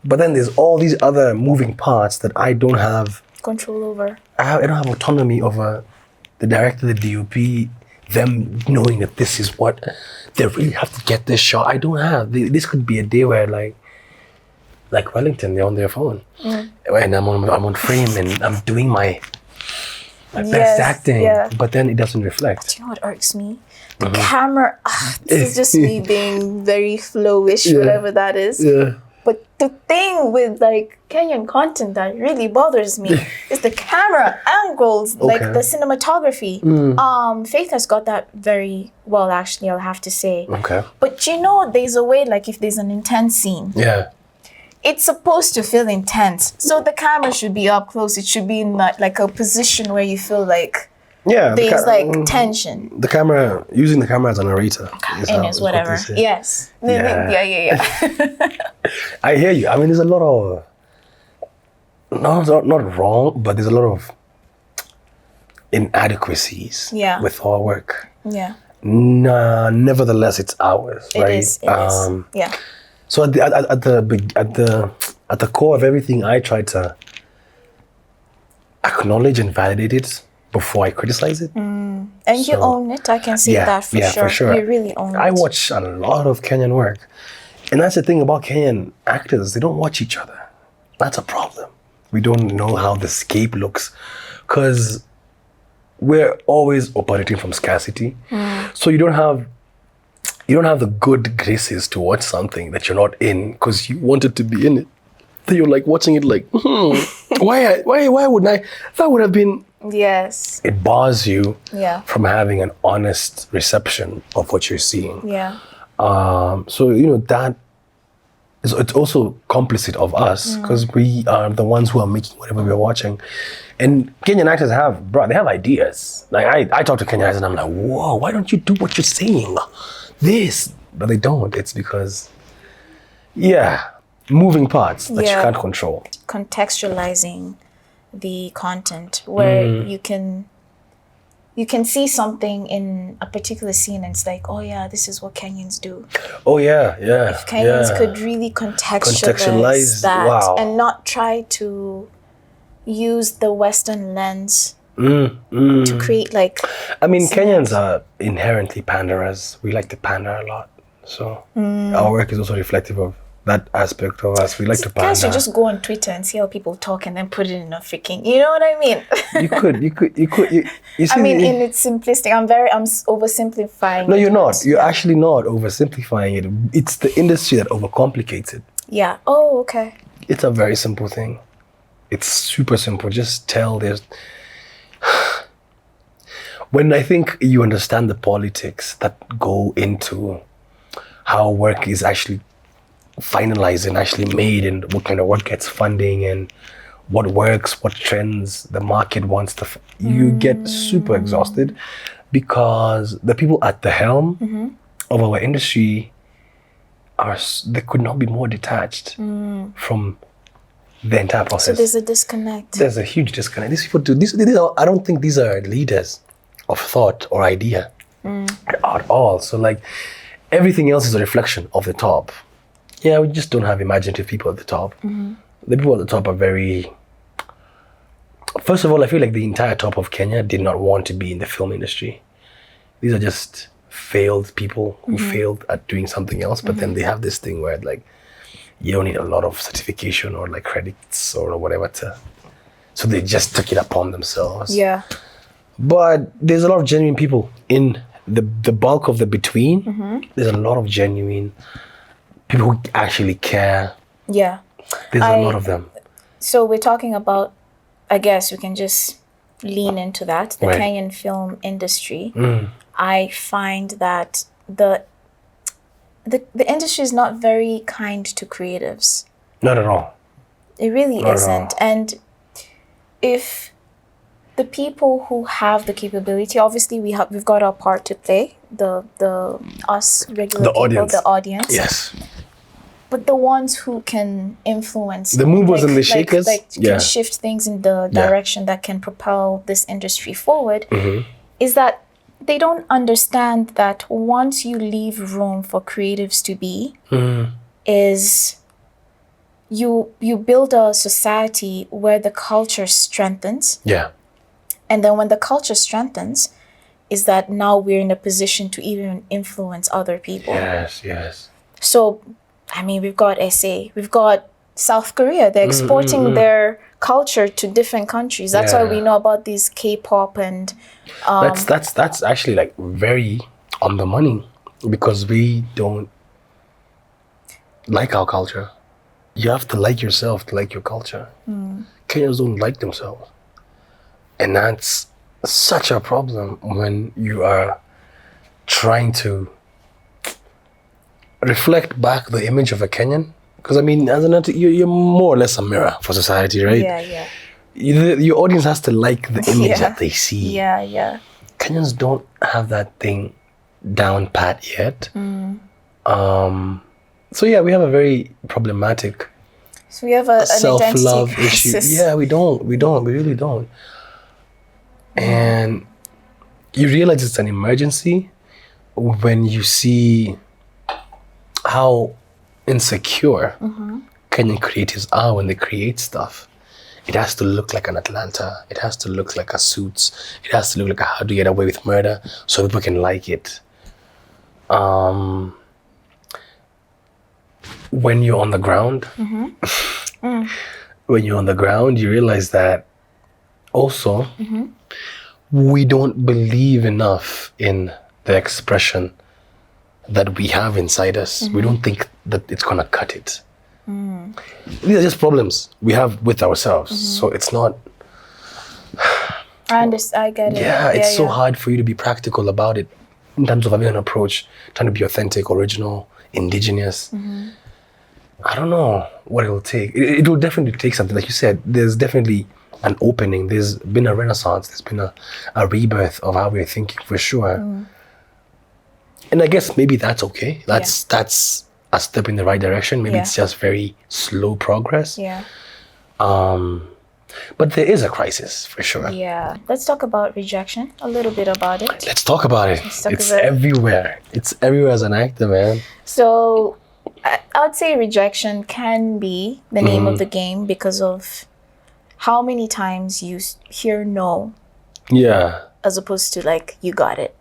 But then there's all these other moving parts that I don't have control over. I don't have autonomy over the director, the DOP, them knowing that this is what they really have to get this shot. I don't have. This could be a day where like Wellington, they're on their phone, and I'm on frame and I'm doing my best acting, but then it doesn't reflect. Do you know what irks me? The camera. This is just me being very flowish, whatever that is. Yeah. But the thing with like Kenyan content that really bothers me is the camera angles, like the cinematography. Faith has got that very well, actually, I'll have to say. Okay. But you know, there's a way, like if there's an intense scene, it's supposed to feel intense. So the camera should be up close. It should be in like a position where you feel like there's like tension. Using the camera as a narrator. Is whatever. Yes. Yeah. I hear you. I mean, there's a lot of, not wrong, but there's a lot of inadequacies with our work. Yeah. Nevertheless, it's ours, right? It is. Yeah. So at the core of everything, I try to acknowledge and validate it before I criticize it. And you own it. I can see that for sure. For sure. You really own it. I watch a lot of Kenyan work. And that's the thing about Kenyan actors. They don't watch each other. That's a problem. We don't know how the scape looks because we're always operating from scarcity. So you don't have the good graces to watch something that you're not in because you wanted to be in it. Then you're like watching it like, why wouldn't I? That would have been. Yes. It bars you from having an honest reception of what you're seeing. Yeah. So, that is, it's also complicit of us because we are the ones who are making whatever we're watching. And Kenyan actors they have ideas. Like I talk to Kenyan actors and I'm like, whoa, why don't you do what you're saying? This. But they don't. It's because, moving parts that you can't control. Contextualizing the content where you can you can see something in a particular scene and it's like, oh yeah, this is what Kenyans do. Oh yeah, yeah. If Kenyans yeah. could really contextualize Contextualize, that wow. and not try to use the Western lens to create like... I mean, Kenyans are inherently panderers. We like to pander a lot. So our work is also reflective of that aspect of us. We like to pander. Guys should just go on Twitter and see how people talk and then put it in a freaking... You know what I mean? You see, I mean, in its simplistic, I'm oversimplifying. No, you're not. You're actually not oversimplifying it. It's the industry that overcomplicates it. Yeah. Oh, okay. It's a very simple thing. It's super simple. Just tell there's... When I think you understand the politics that go into how work is actually finalized and actually made, and what kind of work gets funding and what works, what trends the market wants to... You get super exhausted because the people at the helm of our industry they could not be more detached from the entire process. So there's a disconnect. There's a huge disconnect. These people do these are, I don't think these are leaders of thought or idea at all. So like everything else is a reflection of the top. Yeah, we just don't have imaginative people at the top. The people at the top are very... First of all, I feel like the entire top of Kenya did not want to be in the film industry. These are just failed people who failed at doing something else, but then they have this thing where like you don't need a lot of certification or like credits or whatever so they just took it upon themselves. Yeah. But there's a lot of genuine people in the bulk of the between. There's a lot of genuine people who actually care. Yeah. There's a lot of them. So we're talking about, I guess we can just lean into that, the Kenyan film industry. I find that the industry is not very kind to creatives. Not at all. It really isn't. And if the people who have the capability, obviously we've got our part to play, the us regular people, the audience. Yes. But the ones who can influence... The movers and the shakers. Can shift things in the direction that can propel this industry forward, is that they don't understand that once you leave room for creatives to be, is you build a society where the culture strengthens. Yeah. And then when the culture strengthens, is that now we're in a position to even influence other people. Yes. So, I mean, we've got SA, we've got South Korea. They're exporting their culture to different countries. That's why we know about these K-pop and... That's actually like very on the money, because we don't like our culture. You have to like yourself to like your culture. Kenyans don't like themselves. And that's such a problem when you are trying to reflect back the image of a Kenyan. Because I mean, as an you're more or less a mirror for society, right? Yeah. Your audience has to like the image that they see. Yeah. Kenyans don't have that thing down pat yet. So yeah, we have a very problematic So we have an self-love identity issue. crisis. Yeah, we really don't. And you realize it's an emergency when you see how insecure Kenyan creatives are when they create stuff. It has to look like an Atlanta. It has to look like a Suits. It has to look like a How to Get Away with Murder so people can like it. When you're on the ground, when you're on the ground, you realize that also we don't believe enough in the expression that we have inside us. We don't think that it's gonna cut it. These are just problems we have with ourselves. So it's not... I understand. I get it. Yeah, it's so hard for you to be practical about it in terms of having an approach, trying to be authentic, original, indigenous. I don't know what it'll take. It will definitely take something. Like you said, there's definitely an opening. There's been a renaissance. There's been a rebirth of how we're thinking, for sure. And I guess maybe that's okay. That's a step in the right direction. Maybe it's just very slow progress. Yeah. But there is a crisis for sure. Yeah. Let's talk about rejection, a little bit about it. Let's talk about it. talk It's about it. everywhere. It's everywhere as an actor, man. So I would say rejection can be the name of the game because of how many times you hear no Yeah. as opposed to like, you got it.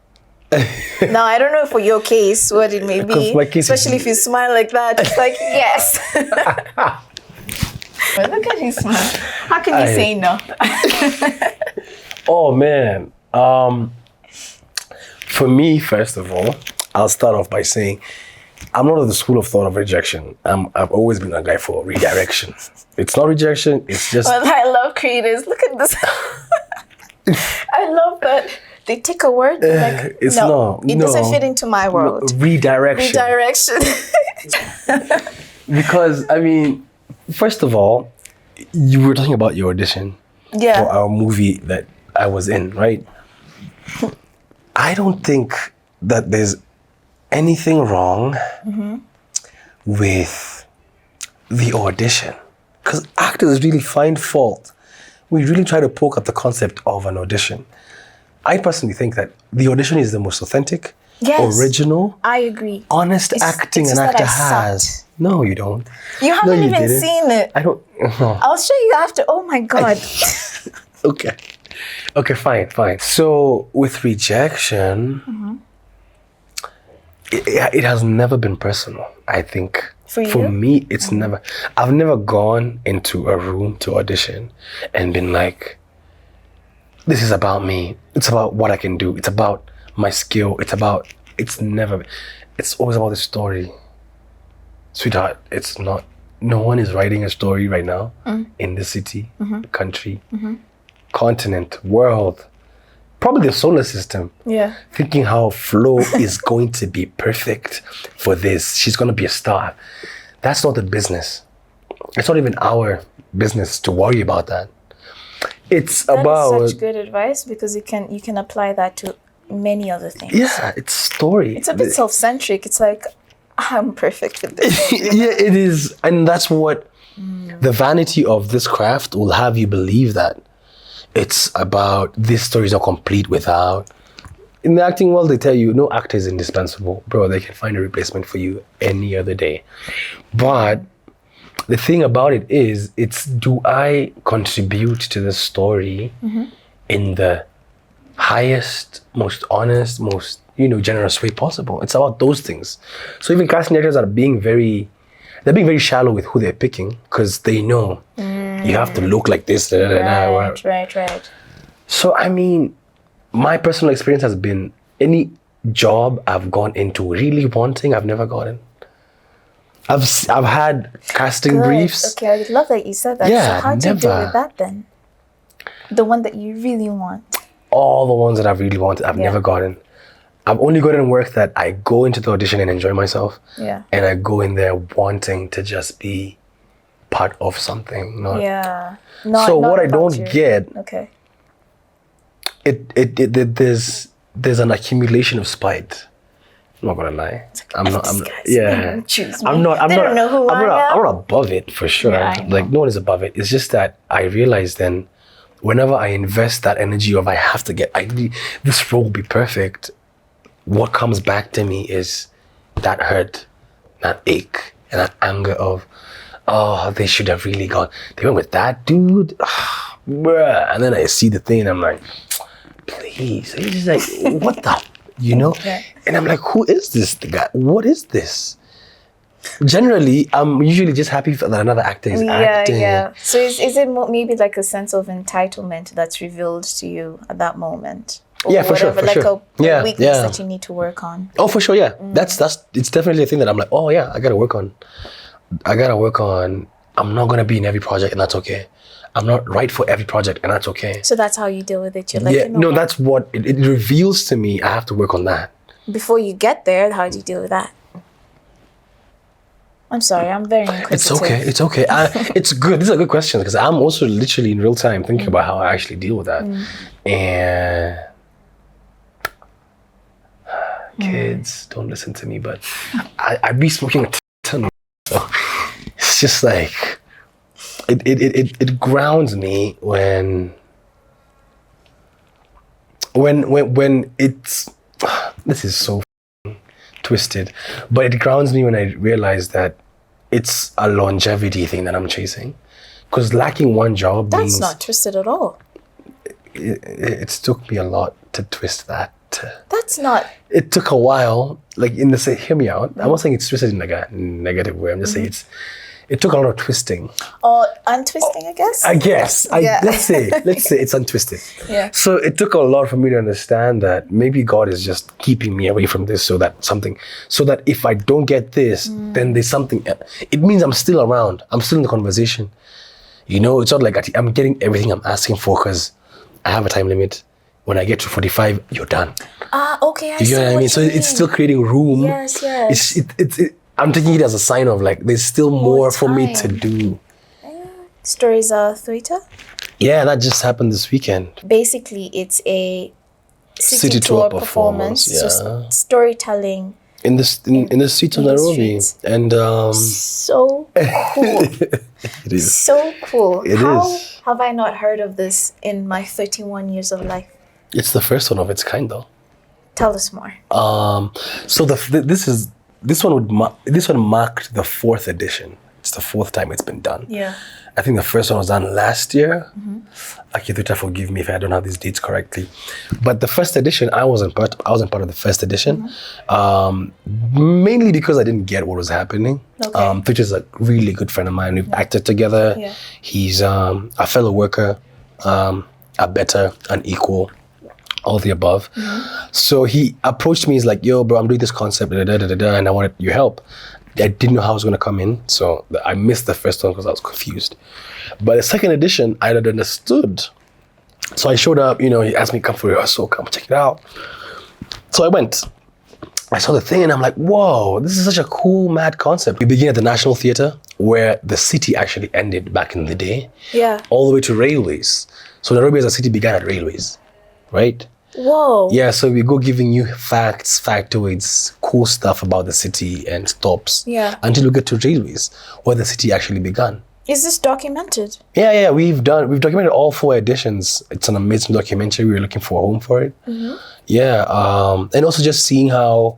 Now, I don't know for your case what it may be, my case is- especially if you smile like that. It's like, yes. But look at his smile. How can you say no? Oh man. For me, first of all, I'll start off by saying I'm not of the school of thought of rejection. I've always been a guy for redirection. It's not rejection. It's just. Well, I love creators. Look at this. I love that they take a word like, it's no, not. it doesn't fit into my world. Redirection. Redirection. Because I mean, first of all, you were talking about your audition Yeah. for our movie that I was in, right? I don't think that there's anything wrong with the audition, because actors really find fault. We really try to poke at the concept of an audition. I personally think that the audition is the most authentic, Yes. original, I agree. honest acting it's an just that actor I has. sucked. No, you don't. You haven't you even didn't. seen it. I don't. No. I'll show you after. Oh my God. Okay. Okay, fine. So with rejection, it has never been personal, I think. For For you? me, it's never. I've never gone into a room to audition and been like, this is about me. It's about what I can do. It's about my skill. It's never, it's always about the story. Sweetheart, it's not, no one is writing a story right now in the city, country, continent, world, probably the solar system, Yeah. thinking how Flo is going to be perfect for this. She's going to be a star. That's not the business. It's not even our business to worry about that. It's That about, is such good advice because you can apply that to many other things. yeah, it's story. It's a bit self-centric. It's like, I'm perfect with this. Yeah, it is. And that's what the vanity of this craft will have you believe, that it's about this story is not complete without. In the acting world, they tell you no actor is indispensable. Bro, they can find a replacement for you any other day. But the thing about it is, it's, do I contribute to the story in the highest, most honest, most, generous way possible? It's about those things. So even casting directors are being very shallow with who they're picking, because they know you have to look like this. Right. So I mean, my personal experience has been, any job I've gone into really wanting, I've never gotten. I've had casting Good. briefs. Okay, I love that you said that. Yeah, so how do you deal never. with that then? The one that you really want. All the ones that I've really wanted, I've never gotten. I've only gotten work that I go into the audition and enjoy myself. Yeah. And I go in there wanting to just be part of something. Yeah. So what I don't get, Okay. there's an accumulation of spite. I'm not gonna lie. Choose me. I'm not know who I am. I'm not above it for sure. Yeah, I know. Like, no one is above it. It's just that I realize then, whenever I invest that energy of this role will be perfect, what comes back to me is that hurt, that ache, and that anger of, oh, they should have really gone. They went with that dude, bruh. And then I see the thing and I'm like, please. It's just like, what the, Yeah. And I'm like, who is this guy? What is this? Generally, I'm usually just happy that another actor is acting. Yeah. So is it maybe like a sense of entitlement that's revealed to you at that moment? Or Yeah, for sure, whatever, for like sure. a weakness Yeah. that you need to work on. Oh, for sure, yeah. That's it's definitely a thing that I'm like, oh yeah, I gotta work on. I'm not gonna be in every project, and that's okay. I'm not right for every project, and that's okay. So that's how you deal with it. You're like, Yeah, you know no, what? that's what it reveals to me. I have to work on that. Before you get there, how do you deal with that? I'm sorry, I'm very inquisitive. It's okay. It's good. These are good questions, because I'm also literally in real time thinking about how I actually deal with that. And kids, don't listen to me, but I be smoking a ton. So it's just like, it grounds me when it's this is so twisted, but it grounds me when I realize that it's a longevity thing that I'm chasing. Because lacking one job That's means not twisted at all. it took me a lot to twist that. That's not. It took a while. Like in the say, hear me out. I'm not saying it's twisted in like a negative way. I'm just saying it took a lot of twisting. Or untwisting, I guess. I guess. Yeah. Let's say it's untwisted. Yeah. So it took a lot for me to understand that maybe God is just keeping me away from this so that if I don't get this, then there's something. It means I'm still around. I'm still in the conversation. You know, it's not like I'm getting everything I'm asking for because I have a time limit. When I get to 45, you're done. Okay, You know what I mean? So it's still creating room. Yes. I'm taking it as a sign of like, there's still more for me to time. do. Stories of Thuita. Yeah, that just happened this weekend. Basically, it's a city tour tour performance, So yeah. storytelling. In the streets of in the Nairobi. streets. And So cool. it is. So cool. It How is. have I not heard of this in my 31 years of life? It's the first one of its kind though. Tell us more. So this one marked the 4th edition. It's the 4th time it's been done. Yeah. I think the first one was done last year. Okay, Thuita, forgive me if I don't have these dates correctly. But the first edition, I wasn't part of the first edition. Mainly because I didn't get what was happening. Okay. Thuita's a really good friend of mine. We've acted together. Yeah. He's a fellow worker, a better, an equal, all the above. So he approached me, he's like, yo, bro, I'm doing this concept, and I wanted your help. I didn't know how I was going to come in, so I missed the first one because I was confused. But the second edition, I had understood. So I showed up, he asked me to come for rehearsal, come check it out. So I went. I saw the thing and I'm like, whoa, this is such a cool, mad concept. We begin at the National Theatre, where the city actually ended back in the day. Yeah. All the way to railways. So Nairobi as a city began at railways, right? Whoa. Yeah, so we go giving you facts, factoids, cool stuff about the city and stops. Yeah. Until we get to railways, where the city actually began. Is this documented? Yeah, we've documented all 4 editions. It's an amazing documentary. We were looking for a home for it. Yeah, and also just seeing how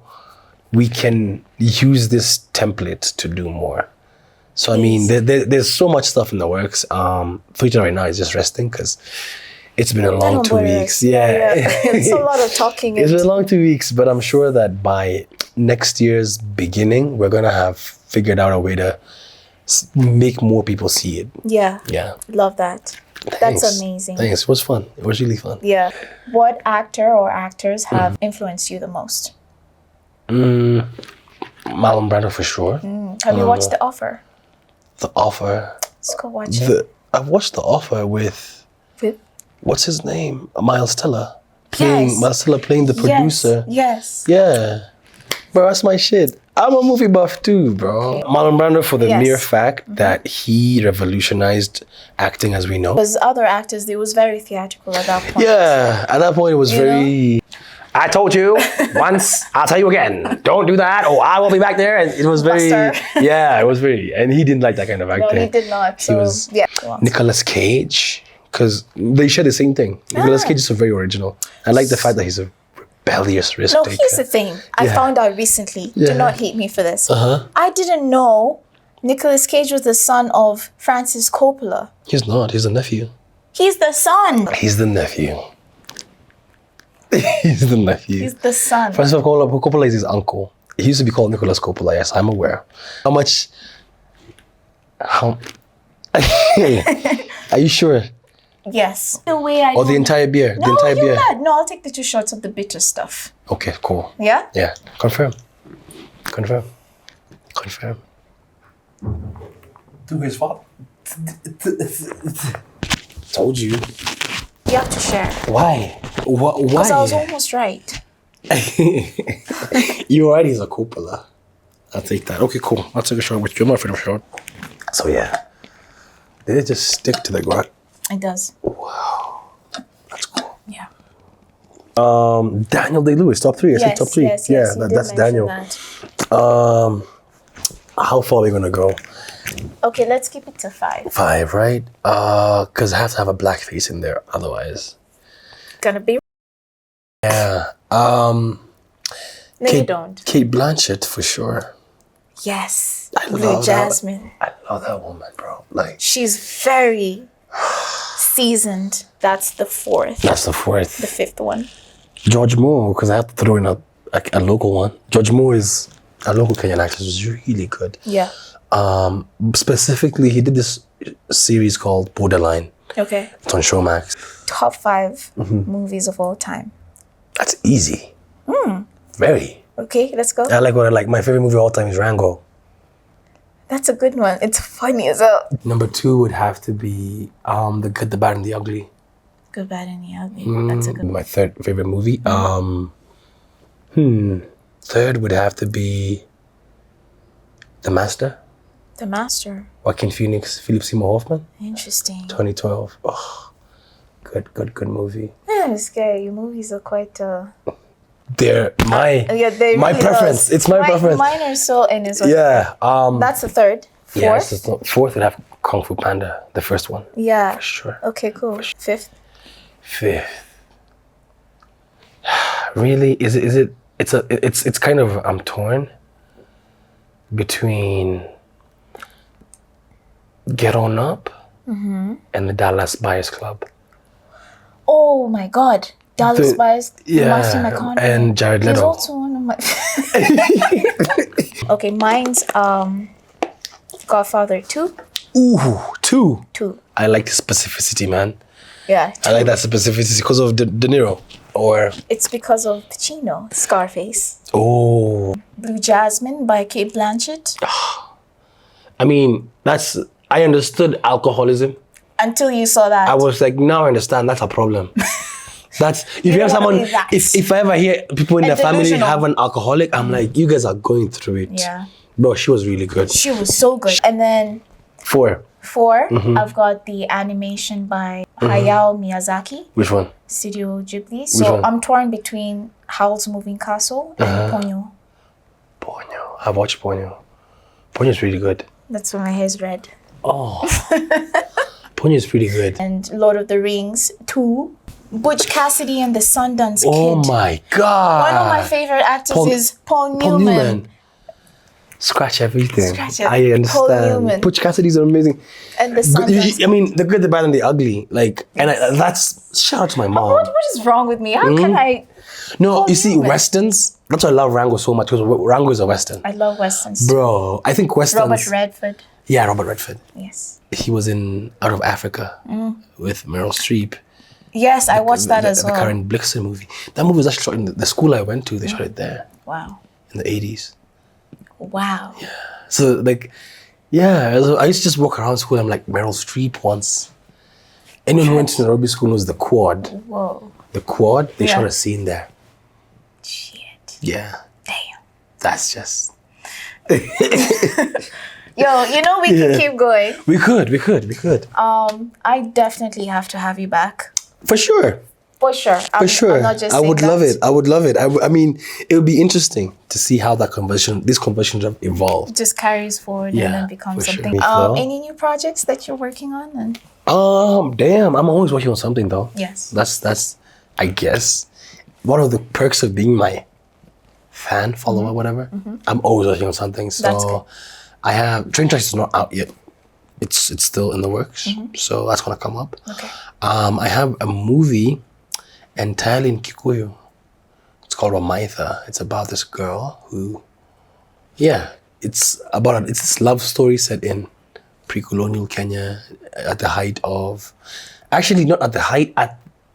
we can use this template to do more. So I mean, there's so much stuff in the works. Thuita right now is just resting because it's been a long 2 weeks. Yeah. It's a lot of talking. It's been a long 2 weeks, but I'm sure that by next year's beginning, we're going to have figured out a way to make more people see it. Yeah. Yeah. Love that. Thanks. That's amazing. Thanks. It was fun. It was really fun. Yeah. What actor or actors have influenced you the most? Marlon Brando for sure. Have you watched The Offer? The Offer. Let's go watch it. I've watched The Offer with, what's his name? Miles Teller. Miles Teller playing the producer. Yes. Yeah. Bro, that's my shit. I'm a movie buff too, bro. Okay. Marlon Brando for the mere fact that he revolutionized acting as we know. Because other actors, they was very theatrical at that point. Yeah, at that point it was very... I told you once, I'll tell you again. Don't do that or I will be back there. And it was very... Yeah, it was very... And he didn't like that kind of acting. No, he did not. So, he was... Yeah. Nicolas Cage, because they share the same thing. Nicolas Cage is so very original. I like the fact that he's a rebellious risk taker. No, here's the thing. I found out recently. Do not hate me for this. I didn't know Nicolas Cage was the son of Francis Coppola. He's not. He's the nephew. He's the son. He's the nephew. He's the nephew. He's the son. Francis Coppola is his uncle. He used to be called Nicolas Coppola. Yes, I'm aware. How? Are you sure? Yes. The way I. Or the entire beer? No, the entire beer. No, I'll take the 2 shots of the bitter stuff. Okay, cool. Yeah? Yeah. Confirm. To his fault. Told you. You have to share. Why? Why? Because I was almost right. You're right, he's a Coppola. I'll take that. Okay, cool. I'll take a shot with you. I'm not afraid of a shot. So yeah. Did it just stick to the ground? It does. Wow. That's cool. Yeah. Daniel Day-Lewis, top 3. I said top 3. Yes, yeah, that's Daniel. That. How far are we gonna go? Okay, let's keep it to 5. 5, right? Because I have to have a black face in there, otherwise. Gonna be. Yeah. No, you don't. Kate Blanchett for sure. Yes. I Blue love Jasmine. I love that woman, bro. Like, she's very seasoned. That's the 4th. that's the 4th. The 5th one. George Moore, because I have to throw in a local one. George Moore is a local Kenyan actor. Who's really good. Yeah. Specifically, he did this series called Borderline. Okay. It's on Showmax. Top 5 movies of all time. That's easy. Very. Okay, let's go. I like what I like. My favorite movie of all time is Rango. That's a good one. It's funny as well. Number 2 would have to be The Good, the Bad, and the Ugly. Good, Bad, and the Ugly. That's a good one. My 3rd favorite movie. Third would have to be The Master. The Master. Joaquin Phoenix, Philip Seymour Hoffman. Interesting. 2012. Oh, good movie. Yeah, it's scary. Your movies are quite... They're my preference. It's my preference. Mine are so in as well. Yeah. That's the 3rd. 4th? Yeah, 4th would have Kung Fu Panda, the first one. Yeah. For sure. Okay, cool. 5th? 5th. Really? Is it? It's kind of, I'm torn between Get On Up and the Dallas Buyers Club. Oh my God. Dallas Buyers, Matthew McConaughey. And Jared Leto. He's also one of my... Okay, mine's Godfather 2. Ooh, 2. 2. I like the specificity, man. Yeah. 2. I like that specificity because of De Niro. Or... It's because of Pacino, Scarface. Oh. Blue Jasmine by Kate Blanchett. I mean, I understood alcoholism. Until you saw that. I was like, now I understand, that's a problem. That's, if you have someone, if I ever hear people in their family have an alcoholic, I'm like, you guys are going through it. Yeah. Bro, she was really good. She was so good. And then 4. I've got the animation by Hayao Miyazaki. Which one? Studio Ghibli. So I'm torn between Howl's Moving Castle and Ponyo. Ponyo. I've watched Ponyo. Ponyo's really good. That's when my hair's red. Oh. Ponyo's pretty good. And Lord of the Rings 2. Butch Cassidy and the Sundance Kid. Oh my God. One of my favorite actors is Paul Newman. Scratch everything. I understand. Paul Newman. Butch Cassidy's amazing. And the Sundance. I mean, The Good, the Bad, and the Ugly. Like, and that's, shout out to my mom. What is wrong with me? How can I... No, Paul you see, Newman. Westerns, that's why I love Rango so much, because Rango is a Western. I love Westerns. Bro, I think Westerns... Robert Redford. Yeah, Robert Redford. Yes. He was in Out of Africa with Meryl Streep. Yes, I watched that as well. The Karen Blixen movie. That movie was actually shot in the school I went to. They shot it there. Wow. In the 80s. Wow. Yeah. So, like, yeah, I used to just walk around school. I'm like, Meryl Streep once. Anyone who went to Nairobi school knows the Quad. Whoa. The Quad, they shot a scene there. Shit. Yeah. Damn. That's just... Yo, you know we can keep going. We could. I definitely have to have you back. For sure. For sure. For sure. I'm not just I would saying love that. it. I would love it. I mean, it would be interesting to see how these conversations have evolved. It just carries forward Yeah, and then becomes for sure. something. Well. Any new projects that you're working on? And Damn, I'm always working on something though. yes. That's I guess one of the perks of being my fan, follower, whatever. I'm always working on something. So That's good. I have Train Tracks is not out yet. It's still in the works. So that's gonna come up. Okay. I have a movie entirely in Kikuyu. It's called Wamaitha. It's about this girl who, it's this love story set in pre-colonial Kenya at the height of, actually not at the height,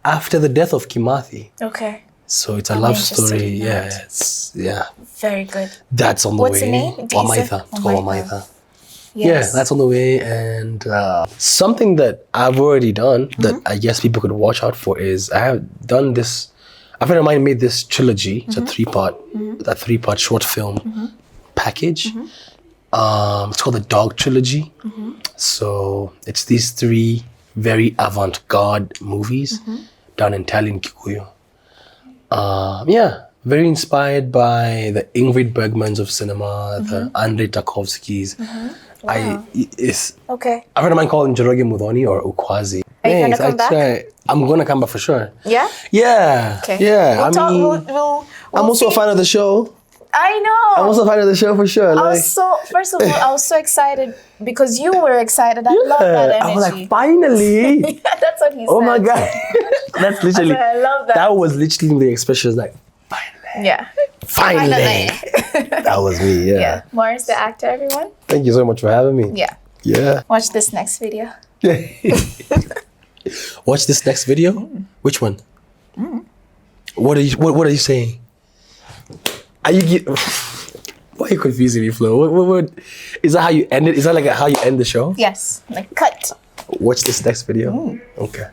after the death of Kimathi. Okay. So it's a I'm love interested story. in that. Very good. That's on the What's way. the name? Wamaitha. It's called Wamaitha. Yes. Yeah, that's on the way. And something that I've already done that I guess people could watch out for is I have done this. A friend of mine made this trilogy. It's a three-part short film package. It's called the Dog Trilogy. So it's these 3 very avant-garde movies done entirely in Kikuyu. Very inspired by the Ingrid Bergmans of cinema, the Andrei Tarkovskys, Wow. It's Okay. a friend of mine called him Njoroge Muthoni or Ukwazi. Are you gonna Thanks, come back? try. I'm gonna come back for sure. Yeah? Yeah. Okay. Yeah. We'll talk, we'll I'm also a see. fan of the show. I know. I'm also a fan of the show for sure. First of all, I was so excited because you were excited. I love that energy. I was like, finally. Yeah, that's what he said. Oh my God. That's literally. I love that. That was literally the expression. Like, finally. Yeah. Finally. That was me, yeah. Yeah. Morris the actor, everyone. Thank you so much for having me. Yeah. Yeah. Watch this next video. Watch this next video? Which one? What are you saying? Are you why are you confusing me, Flo? What is that how you end it? Is that like how you end the show? Yes. Like cut. Watch this next video. Okay.